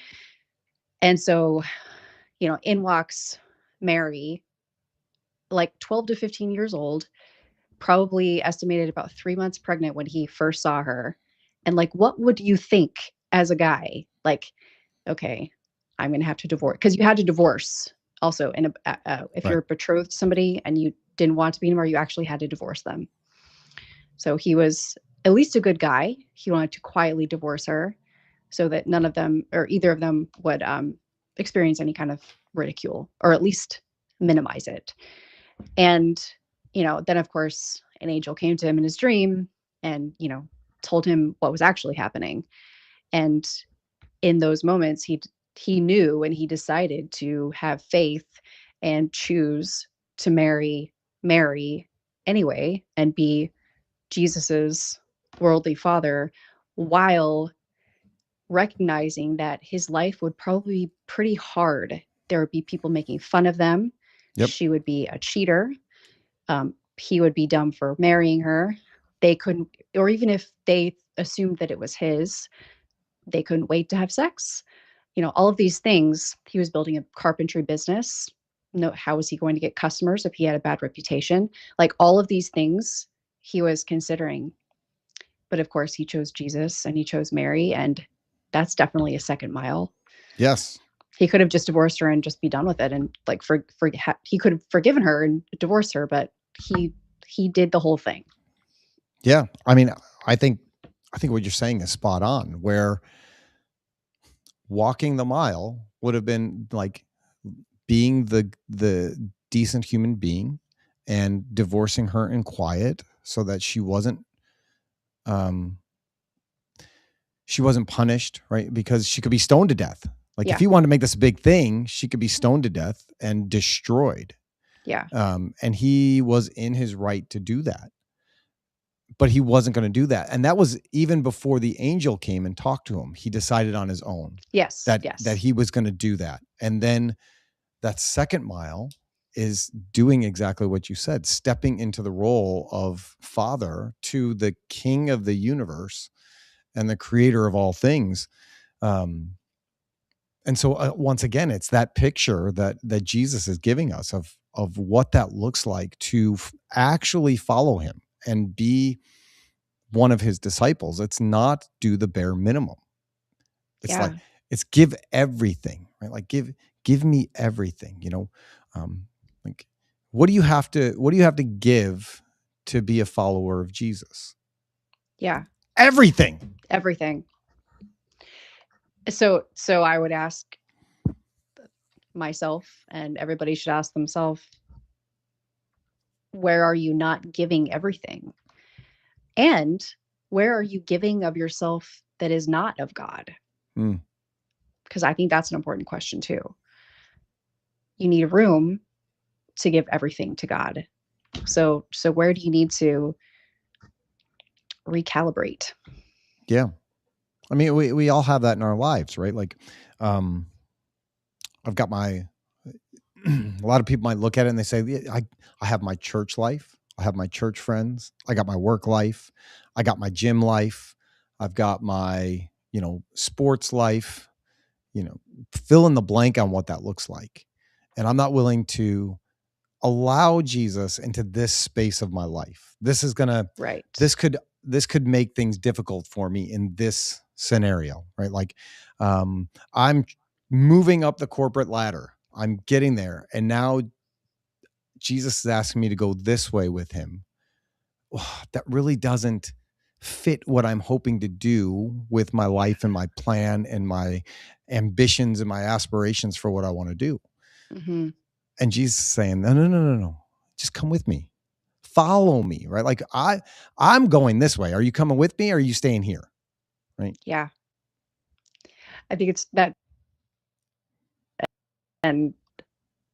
And so, in walks Mary, like 12 to 15 years old, probably estimated about 3 months pregnant when he first saw her. And like, what would you think as a guy? Like, okay, I'm going to have to divorce, because you had to divorce also. And if
Right.
you're betrothed to somebody and you didn't want to be anymore, you actually had to divorce them. So he was at least a good guy. He wanted to quietly divorce her so that none of them or either of them would experience any kind of ridicule, or at least minimize it. And, then of course, an angel came to him in his dream and, told him what was actually happening. And in those moments, he knew, and he decided to have faith and choose to marry Mary anyway and be Jesus's worldly father, while recognizing that his life would probably be pretty hard. There would be people making fun of them.
Yep.
She would be a cheater. He would be dumb for marrying her. They couldn't, or even if they assumed that it was his, they couldn't wait to have sex. All of these things. He was building a carpentry business. No, how was he going to get customers if he had a bad reputation? Like, all of these things he was considering. But of course, he chose Jesus and he chose Mary, and that's definitely a second mile.
Yes.
He could have just divorced her and just be done with it, and like he could have forgiven her and divorced her, but he did the whole thing.
Yeah. I mean, I think what you're saying is spot on, where walking the mile would have been like being the decent human being and divorcing her in quiet so that she wasn't punished, right? Because she could be stoned to death. Like, if he wanted to make this a big thing, she could be stoned to death and destroyed.
Yeah.
And he was in his right to do that. But he wasn't going to do that. And that was even before the angel came and talked to him. He decided on his own.
Yes.
That he was going to do that. And then that second mile is doing exactly what you said, stepping into the role of father to the king of the universe and the creator of all things. And so once again, it's that picture that Jesus is giving us of what that looks like to actually follow him and be one of his disciples. It's not do the bare minimum. It's like, it's give everything, right? Like give me everything, like, what do you have to give to be a follower of Jesus?
Yeah.
Everything.
So I would ask myself, and everybody should ask themselves, where are you not giving everything? And where are you giving of yourself that is not of God? Because I think that's an important question too. You need room to give everything to God. So where do you need to recalibrate?
Yeah. I mean, we all have that in our lives, right? Like, I've got a lot of people might look at it and they say, I have my church life. I have my church friends. I got my work life. I got my gym life. I've got my, sports life, fill in the blank on what that looks like. And I'm not willing to allow Jesus into this space of my life. This is going to,
right.
This could make things difficult for me in this scenario, right? Like, I'm moving up the corporate ladder. I'm getting there. And now Jesus is asking me to go this way with him. That really doesn't fit what I'm hoping to do with my life and my plan and my ambitions and my aspirations for what I want to do.
Mm-hmm.
And Jesus is saying, no. Just come with me. Follow me, right? Like, I'm going this way. Are you coming with me or are you staying here? Right?
Yeah. I think it's that. And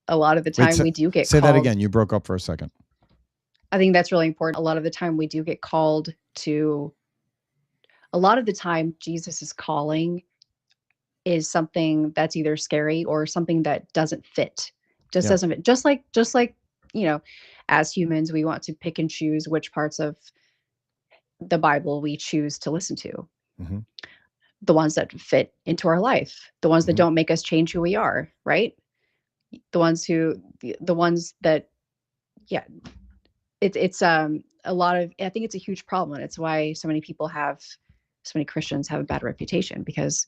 a lot of the time we do get
say
called.
That again. You broke up for a second.
I think that's really important. A lot of the time we do get called to, a lot of the time Jesus is calling is something that's either scary or something that doesn't fit. Just
Yeah.
doesn't fit. Just like, you know, as humans, we want to pick and choose which parts of the Bible we choose to listen to.
Mm-hmm.
The ones that fit into our life, the ones that
Mm-hmm.
don't make us change who we are, right? The ones that, yeah, it's a lot of, I think it's a huge problem, and it's why so many Christians have a bad reputation, because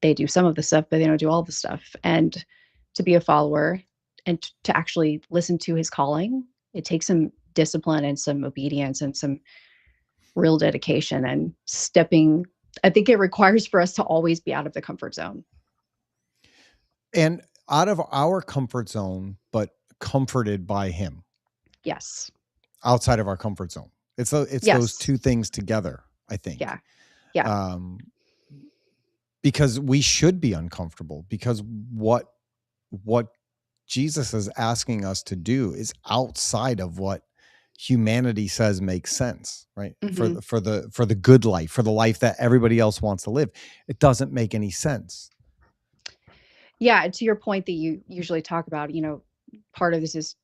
they do some of the stuff, but they don't do all the stuff. And to be a follower and to actually listen to his calling, it takes some discipline and some obedience and some real dedication and stepping. I think it requires for us to always be out of the comfort zone.
And out of our comfort zone, but comforted by him.
Yes.
Outside of our comfort zone. It's those
Yes.
two things together, I think.
Yeah. Yeah.
Because we should be uncomfortable, because what Jesus is asking us to do is outside of what humanity says makes sense, right?
Mm-hmm.
For the good life, for the life that everybody else wants to live. It doesn't make any sense.
Yeah, to your point that you usually talk about, part of this is,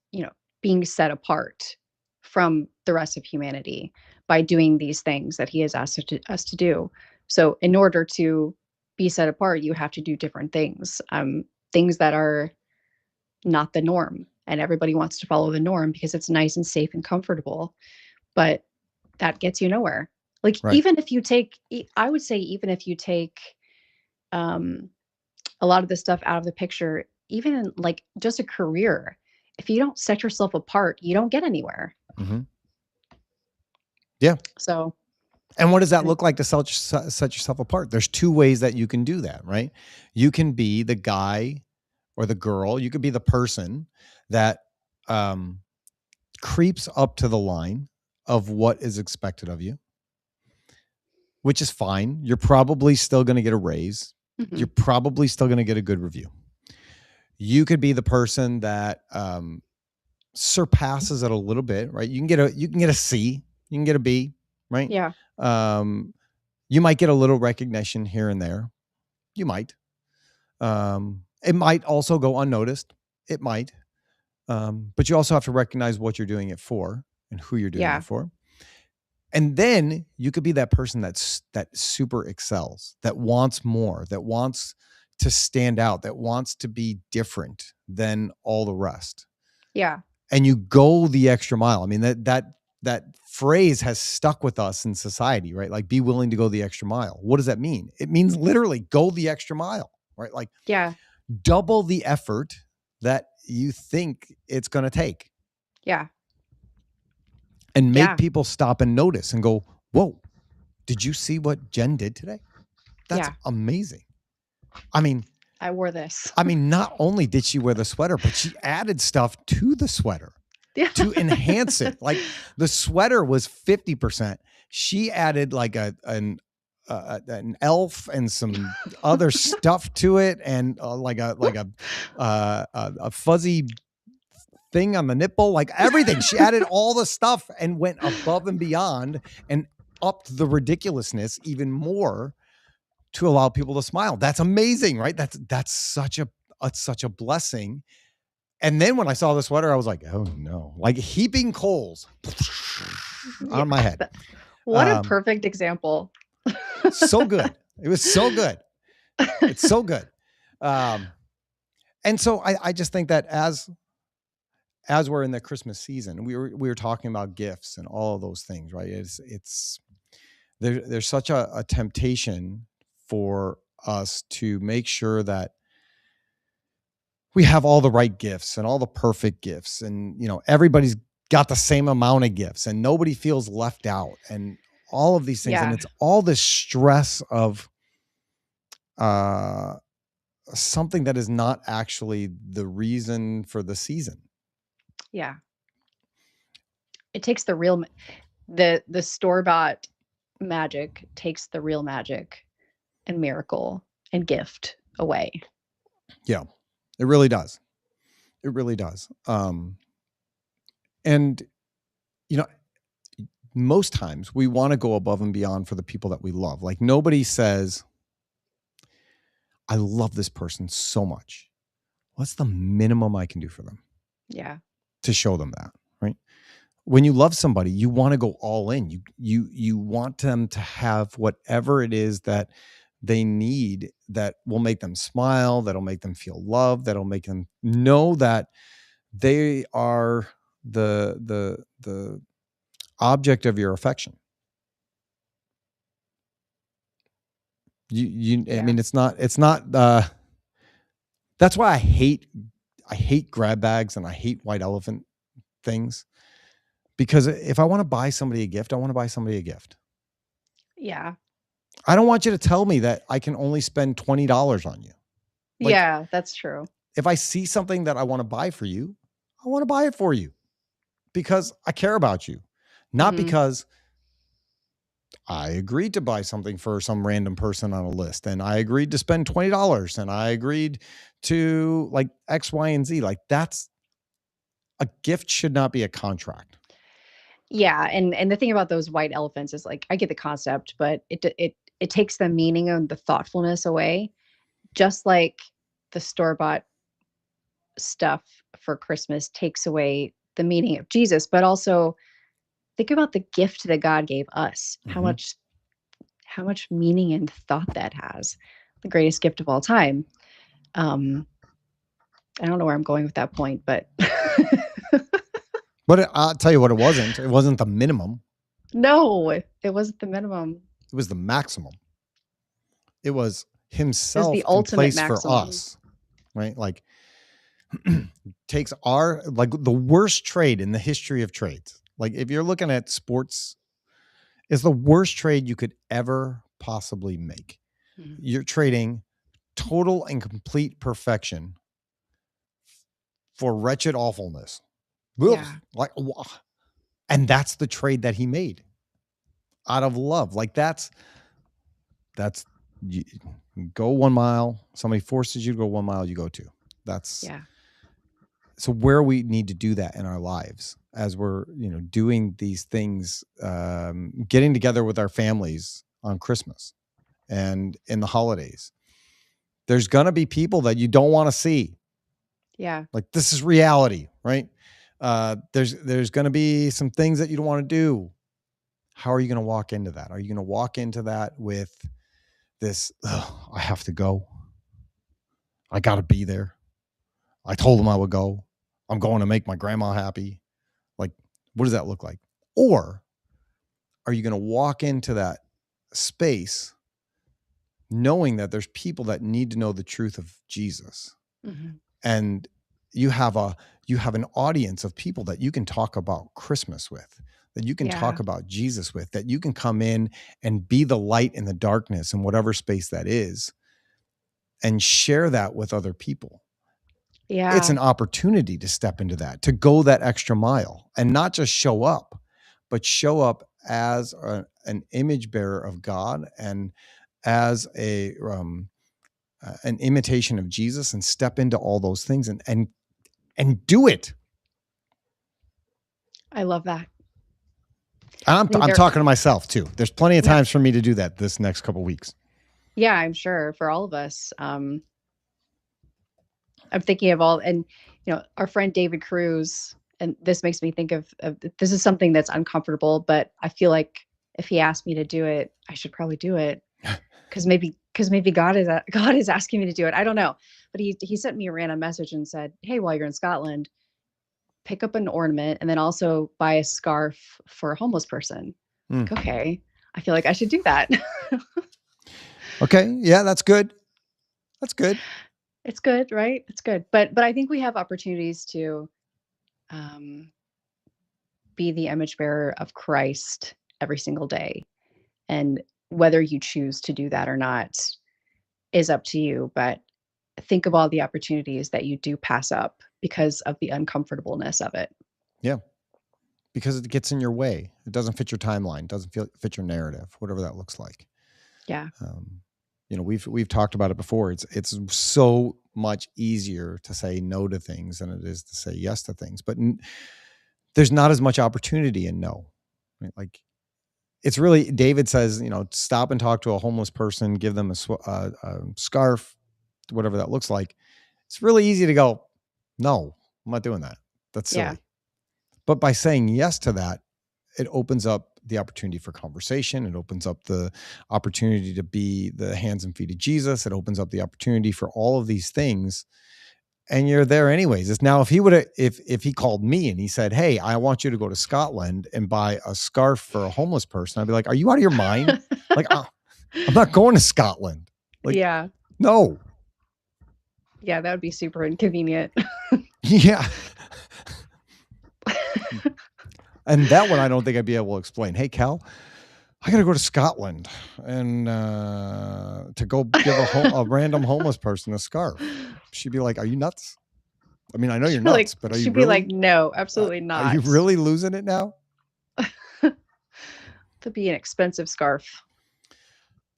being set apart from the rest of humanity by doing these things that he has asked us to do. So in order to be set apart, you have to do different things, things that are not the norm. And everybody wants to follow the norm because it's nice and safe and comfortable, but that gets you nowhere. Like,
Right.
even if you take, I would say, even if you take um, a lot of the stuff out of the picture, even in like just a career, if you don't set yourself apart, you don't get anywhere.
Mm-hmm. Yeah.
So,
and what does that look like to set yourself apart? There's two ways that you can do that, right? You can be the guy or the girl. You could be the person that creeps up to the line of what is expected of you, which is fine. You're probably still going to get a raise. Mm-hmm. You're probably still going to get a good review. You could be the person that surpasses it a little bit, right? You can get a C, you can get a B, right?
Yeah.
You might get a little recognition here and there. You might. It might also go unnoticed. It might. But you also have to recognize what you're doing it for and who you're doing it for. And then you could be that person that super excels, that wants more, that wants to stand out, that wants to be different than all the rest.
Yeah.
And you go the extra mile. I mean, that phrase has stuck with us in society, right? Like, be willing to go the extra mile. What does that mean? It means literally go the extra mile, right? Like, double the effort that you think it's going to take.
Yeah.
And make people stop and notice and go, whoa, did you see what Jen did today? That's amazing. I mean,
I wore this.
I mean, not only did she wear the sweater, but she added stuff to the sweater to enhance it. Like, the sweater was 50%. She added like an elf and some other stuff to it, and like a fuzzy thing on the nipple, like everything. She added all the stuff and went above and beyond and upped the ridiculousness even more to allow people to smile. That's amazing, right? That's such a blessing. And then when I saw the sweater, I was like, oh no, like heaping coals on my head.
What a perfect example.
So good. It was so good. It's so good. And so I just think that as we're in the Christmas season, we were talking about gifts and all of those things, right? There's such a temptation for us to make sure that we have all the right gifts and all the perfect gifts, and everybody's got the same amount of gifts and nobody feels left out and all of these things. Yeah. And it's all this stress of something that is not actually the reason for the season.
Yeah. It takes the real, the store-bought magic takes the real magic and miracle and gift away.
Yeah, it really does. It really does. And most times we want to go above and beyond for the people that we love. Like, nobody says, I love this person so much. What's the minimum I can do for them
Yeah.
to show them that, right? When you love somebody, you want to go all in. You want them to have whatever it is that they need that will make them smile, that'll make them feel loved, that'll make them know that they are the object of your affection. I mean, it's not that's why I hate grab bags and I hate white elephant things, because if I want to buy somebody a gift, I want to buy somebody a gift.
Yeah.
I don't want you to tell me that I can only spend $20 on you. Like,
yeah, that's true.
If I see something that I want to buy for you, I want to buy it for you because I care about you, not because I agreed to buy something for some random person on a list and I agreed to spend $20 and I agreed to like X, Y, and Z. Like that's a gift should not be a contract.
Yeah, and the thing about those white elephants is like I get the concept, but it takes the meaning and the thoughtfulness away, just like the store-bought stuff for Christmas takes away the meaning of Jesus, but also think about the gift that God gave us. How much meaning and thought that has. The greatest gift of all time. I don't know where I'm going with that point, but
But I'll tell you what, it wasn't. It wasn't the minimum.
no, it wasn't the minimum.
It was the maximum. It was himself
the
in
ultimate
place
maximum.
for us, right? Like takes our like the worst trade in the history of trades. Like if you're looking at sports, is the worst trade you could ever possibly make. You're trading total and complete perfection for wretched awfulness.
Yeah.
Like, and that's the trade that he made out of love. Like that's you go 1 mile. Somebody forces you to go 1 mile, you go 2. That's so where we need to do that in our lives as we're, doing these things, getting together with our families on Christmas and in the holidays. There's going to be people that you don't want to see.
Yeah.
Like this is reality, right? There's going to be some things that you don't want to do. How are you going to walk into that? Are you going to walk into that with this, I have to go. I got to be there. I told them I would go. I'm going to make my grandma happy. Like, what does that look like? Or are you going to walk into that space knowing that there's people that need to know the truth of Jesus? And you have an audience of people that you can talk about Christmas with, that you can talk about Jesus with, that you can come in and be the light in the darkness in whatever space that is and share that with other people.
Yeah.
It's an opportunity to step into that, to go that extra mile and not just show up, but show up as an image bearer of God and as an imitation of Jesus and step into all those things and do it.
I love that.
I'm talking to myself too. There's plenty of times for me to do that this next couple of weeks.
Yeah, I'm sure for all of us. I'm thinking of all, and our friend David Cruz, and this makes me think of this is something that's uncomfortable, but I feel like if he asked me to do it, I should probably do it because maybe God is asking me to do it. I don't know, but he sent me a random message and said, "Hey, while you're in Scotland, pick up an ornament and then also buy a scarf for a homeless person." Like, okay, I feel like I should do that.
Okay, yeah, that's good. That's good.
It's good, right? It's good. But I think we have opportunities to be the image bearer of Christ every single day. And whether you choose to do that or not is up to you. But think of all the opportunities that you do pass up because of the uncomfortableness of it.
Yeah. Because it gets in your way. It doesn't fit your timeline, doesn't fit your narrative, whatever that looks like.
Yeah.
We've talked about it before. It's so much easier to say no to things than it is to say yes to things. But there's not as much opportunity in no. Right? Like it's really, David says, stop and talk to a homeless person, give them a scarf, whatever that looks like, it's really easy to go, no, I'm not doing that. That's silly.
Yeah.
But by saying yes to that, it opens up the opportunity for conversation. It opens up the opportunity to be the hands and feet of Jesus. It opens up the opportunity for all of these things. And you're there anyways. It's now, if he would have, if he called me and he said, hey, I want you to go to Scotland and buy a scarf for a homeless person, I'd be like, are you out of your mind? Like, I'm not going to Scotland. Like,
yeah.
No.
Yeah, that would be super inconvenient.
Yeah. And that one, I don't think I'd be able to explain. Hey, Cal, I got to go to Scotland and to go give a random homeless person a scarf. She'd be like, are you nuts? I mean, I know you're nuts, but are you
she'd
really?
be like, no, absolutely not.
Are you really losing it now?
To be an expensive scarf.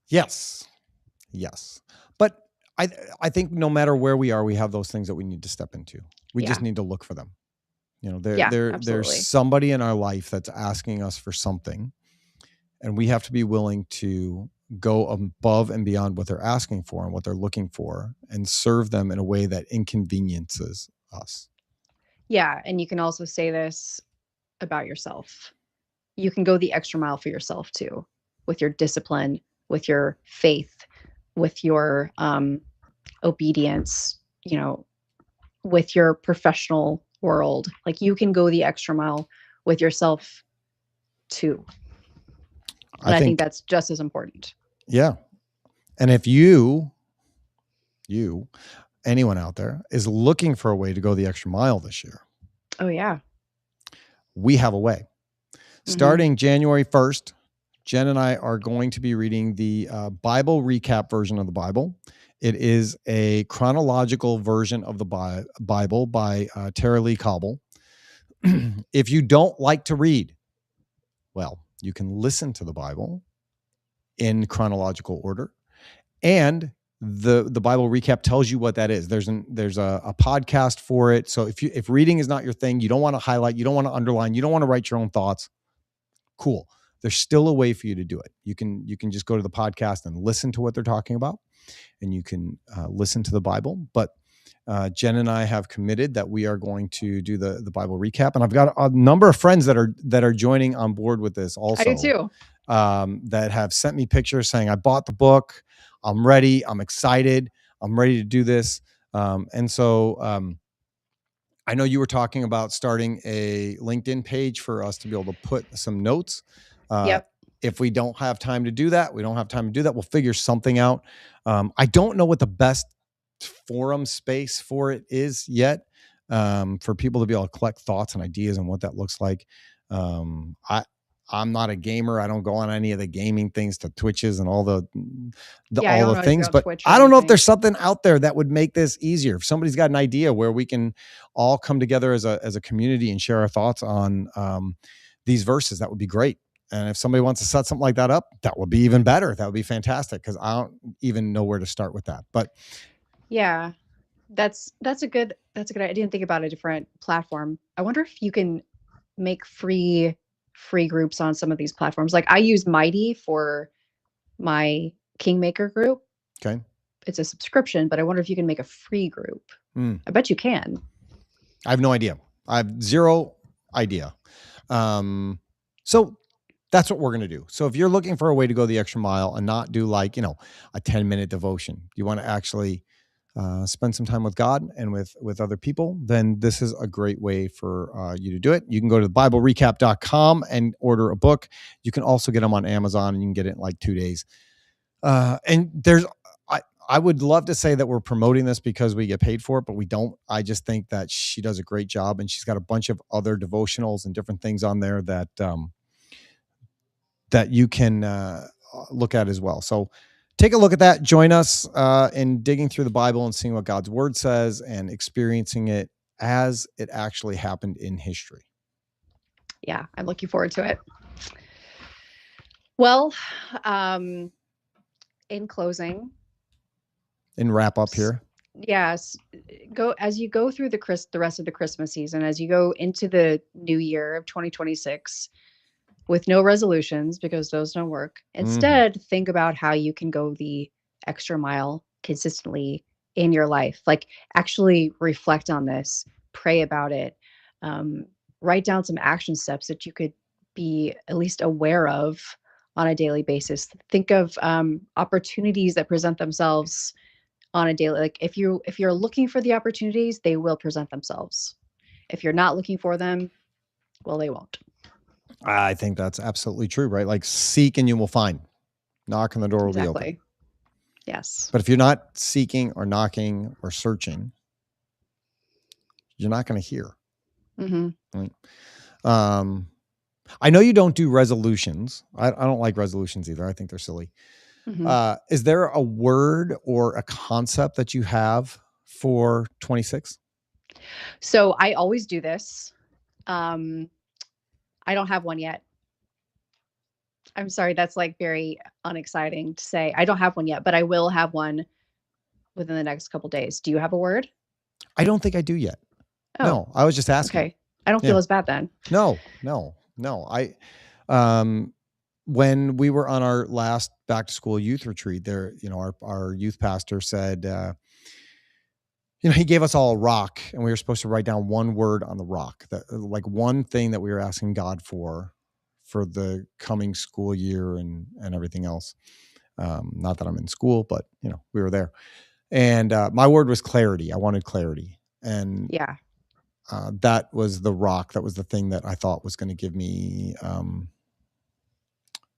Yes. But I think no matter where we are, we have those things that we need to step into. We just need to look for them. You know, there's somebody in our life that's asking us for something, and we have to be willing to go above and beyond what they're asking for and what they're looking for, and serve them in a way that inconveniences us.
Yeah. And you can also say this about yourself. You can go the extra mile for yourself too, with your discipline, with your faith, with your obedience, you know, with your professional world. Like, you can go the extra mile with yourself too. And I think that's just as important.
Yeah. And if you, anyone out there, is looking for a way to go the extra mile this year.
Oh, yeah.
We have a way. Starting January 1st, Jen and I are going to be reading the Bible recap version of the Bible. It is a chronological version of the Bible by Tara-Leigh Cobble. If you don't like to read, well, you can listen to the Bible in chronological order, and the Bible recap tells you what that is. There's a podcast for it. So if reading is not your thing, you don't want to highlight, you don't want to underline, you don't want to write your own thoughts, cool. There's still a way for you to do it. You can just go to the podcast and listen to what they're talking about, and you can listen to the Bible. But Jen and I have committed that we are going to do the Bible recap, and I've got a number of friends that are joining on board with this also.
I do too.
That have sent me pictures saying, I bought the book, I'm ready, I'm excited, I'm ready to do this. And so I know you were talking about starting a LinkedIn page for us to be able to put some notes.
Yep.
If we don't have time to do that, we'll figure something out. I don't know what the best forum space for it is yet, for people to be able to collect thoughts and ideas and what that looks like. I'm not a gamer. I don't go on any of the gaming things, to Twitches and all the things, but I don't know if there's something out there that would make this easier. If somebody's got an idea where we can all come together as a community and share our thoughts on these verses, that would be great. And if somebody wants to set something like that up, that would be even better. That would be fantastic, because I don't even know where to start with that. But
yeah, that's a good idea. I didn't think about a different platform. I wonder if you can make free groups on some of these platforms. Like, I use Mighty for my Kingmaker group.
Okay.
It's a subscription, but I wonder if you can make a free group. I bet you can.
I have no idea. I have zero idea. So that's what we're going to do. So if you're looking for a way to go the extra mile and not do like, a 10-minute devotion, you want to actually spend some time with God and with other people, then this is a great way for you to do it. You can go to thebiblerecap.com and order a book. You can also get them on Amazon, and you can get it in like 2 days. And I would love to say that we're promoting this because we get paid for it, but we don't. I just think that she does a great job, and she's got a bunch of other devotionals and different things on there that you can look at as well. So take a look at that. Join us in digging through the Bible and seeing what God's word says and experiencing it as it actually happened in history.
Yeah, I'm looking forward to it. Well, in closing,
in wrap up here.
Yes, as you go through the rest of the Christmas season, as you go into the new year of 2026 with no resolutions, because those don't work. Instead, think about how you can go the extra mile consistently in your life. Like, actually reflect on this, pray about it, um, write down some action steps that you could be at least aware of on a daily basis. Think of opportunities that present themselves on a daily. Like, if you're looking for the opportunities, they will present themselves. If you're not looking for them, well, they won't.
I think that's absolutely true, right? Like, seek and you will find. Knock and the door will be open.
Exactly. Yes.
But if you're not seeking or knocking or searching, you're not going to hear. Right? I know you don't do resolutions. I don't like resolutions either. I think they're silly. Is there a word or a concept that you have for 26?
So I always do this. I don't have one yet. I'm sorry, that's like very unexciting to say. I don't have one yet, but I will have one within the next couple days. Do you have a word?
I don't think I do yet.
Oh,
no, I was just asking.
Okay. I don't feel as bad then.
No. When we were on our last back to school youth retreat there, our youth pastor said, he gave us all a rock and we were supposed to write down one word on the rock, that like one thing that we were asking God for the coming school year and everything else. Not that I'm in school, but we were there. And my word was clarity. I wanted clarity. And
yeah,
that was the rock. That was the thing that I thought was going to give me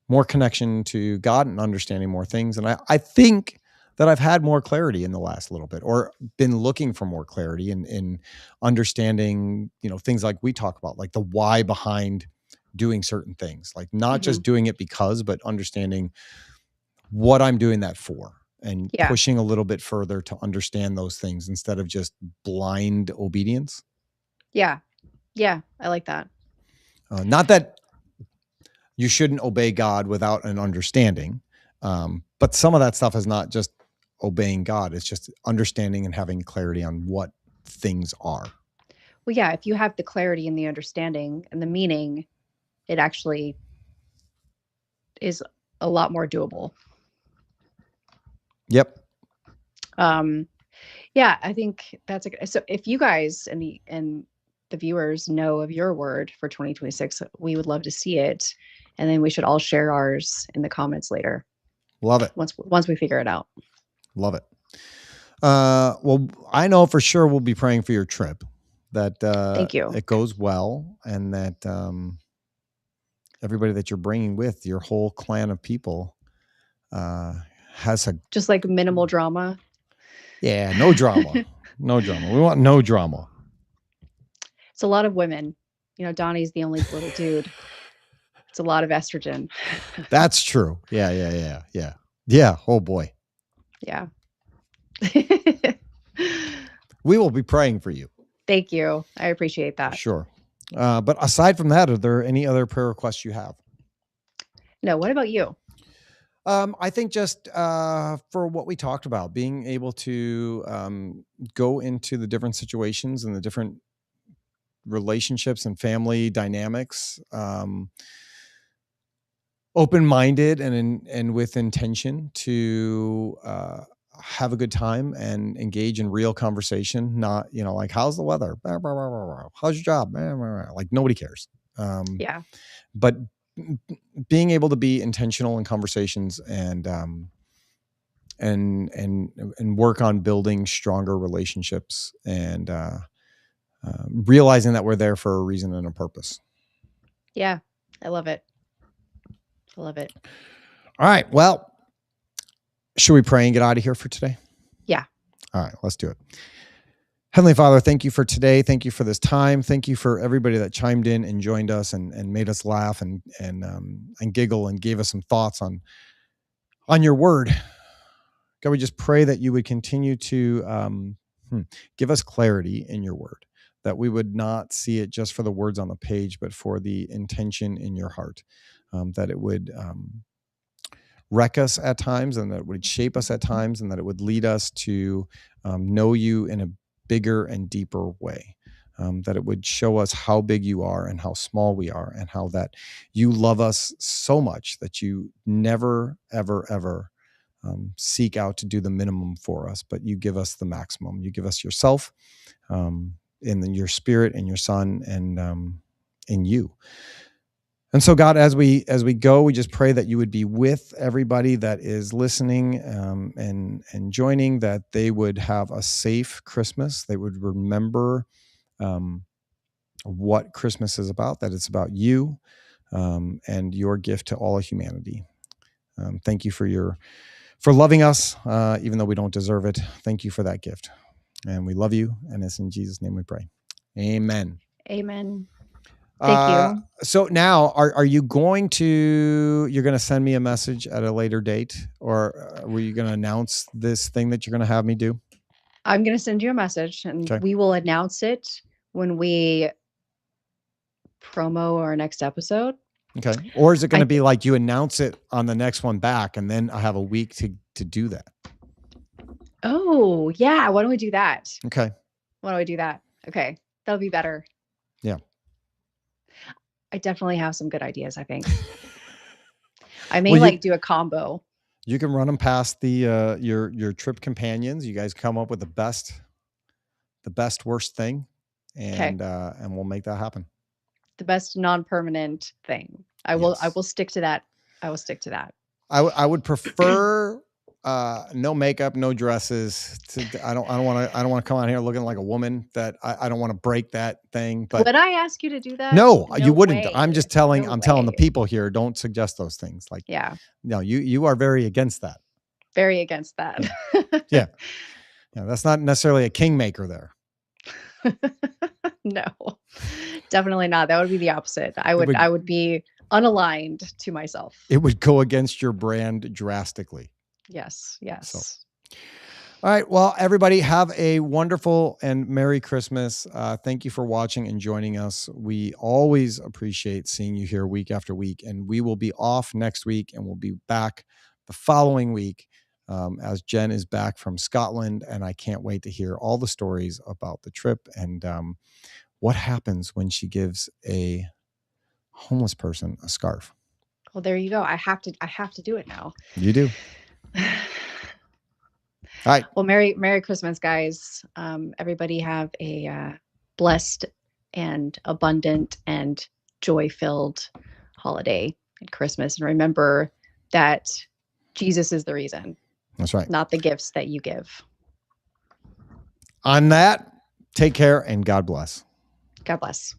more connection to God and understanding more things. And I think that I've had more clarity in the last little bit, or been looking for more clarity in understanding, things like we talk about, like the why behind doing certain things, like not just doing it because, but understanding what I'm doing that for, and pushing a little bit further to understand those things instead of just blind obedience.
Yeah. I like that.
Not that you shouldn't obey God without an understanding. But some of that stuff is not just obeying God. It's just understanding and having clarity on what things are.
Well, yeah, if you have the clarity and the understanding and the meaning, it actually is a lot more doable.
Yep.
Yeah, I think that's so if you guys and the viewers know of your word for 2026, we would love to see it. And then we should all share ours in the comments later.
Love it.
Once we figure it out.
Love it. Well, I know for sure we'll be praying for your trip, that
thank you.
It goes well, and that everybody that you're bringing with, your whole clan of people, has
just like minimal drama.
Yeah, no drama. No drama. We want no drama.
It's a lot of women. Donnie's the only little dude. It's a lot of estrogen.
That's true. Yeah. Oh boy.
Yeah.
We will be praying for you.
Thank you. I appreciate that.
Sure. But aside from that, are there any other prayer requests you have?
No. What about you?
I think just for what we talked about, being able to go into the different situations and the different relationships and family dynamics, open-minded and with intention to have a good time and engage in real conversation. Not, like, how's the weather? How's your job? Like, nobody cares.
Yeah.
But being able to be intentional in conversations and work on building stronger relationships and realizing that we're there for a reason and a purpose.
Yeah, I love it. All
right. Well, should we pray and get out of here for today?
Yeah.
All right, let's do it. Heavenly Father, thank you for today. Thank you for this time. Thank you for everybody that chimed in and joined us and made us laugh and giggle and gave us some thoughts on your word. God, we just pray that you would continue to give us clarity in your word, that we would not see it just for the words on the page, but for the intention in your heart, that it would wreck us at times, and that it would shape us at times, and that it would lead us to know you in a bigger and deeper way, that it would show us how big you are and how small we are, and how that you love us so much that you never, ever, ever seek out to do the minimum for us, but you give us the maximum. You give us yourself, in your spirit and your son, and in you. And so, God, as we go, we just pray that you would be with everybody that is listening, and joining, that they would have a safe Christmas. They would remember what Christmas is about, that it's about you, and your gift to all of humanity. Thank you for loving us, even though we don't deserve it. Thank you for that gift. And we love you. And it's in Jesus' name we pray. Amen.
Amen. Thank you.
So now, are you you're going to send me a message at a later date, or were you going to announce this thing that you're going to have me do?
I'm going to send you a message, and
Okay.
we will announce it when we promo our next episode.
Okay. Or is it going to be like you announce it on the next one back, and then I have a week to do that?
Oh, yeah. Why don't we do that?
Okay.
Why don't we do that? Okay. That'll be better.
Yeah.
I definitely have some good ideas, I think. I may do a combo.
You can run them past the your trip companions. You guys come up with the best worst thing, and we'll make that happen.
The best non-permanent thing. I will stick to that. I will stick to that.
I would prefer no makeup, no dresses. I don't want to come out here looking like a woman. That I don't want to break that thing. But
would I ask you to do that?
No, you wouldn't.
Way.
I'm just telling. I'm telling the people here. Don't suggest those things. Like,
yeah.
No, you are very against that.
Very against that.
Yeah. That's not necessarily a kingmaker there.
No, definitely not. That would be the opposite. I would be unaligned to myself.
It would go against your brand drastically.
Yes. So.
All right. Well, everybody, have a wonderful and Merry Christmas. Thank you for watching and joining us. We always appreciate seeing you here week after week, and we will be off next week, and we'll be back the following week, as Jen is back from Scotland, and I can't wait to hear all the stories about the trip and what happens when she gives a homeless person a scarf.
Well, there you go. I have to do it now.
You do. All right.
Well, Merry Christmas, guys. Everybody have a blessed and abundant and joy-filled holiday and Christmas. And remember that Jesus is the reason.
That's right.
Not the gifts that you give.
On that, take care and God bless.
God bless.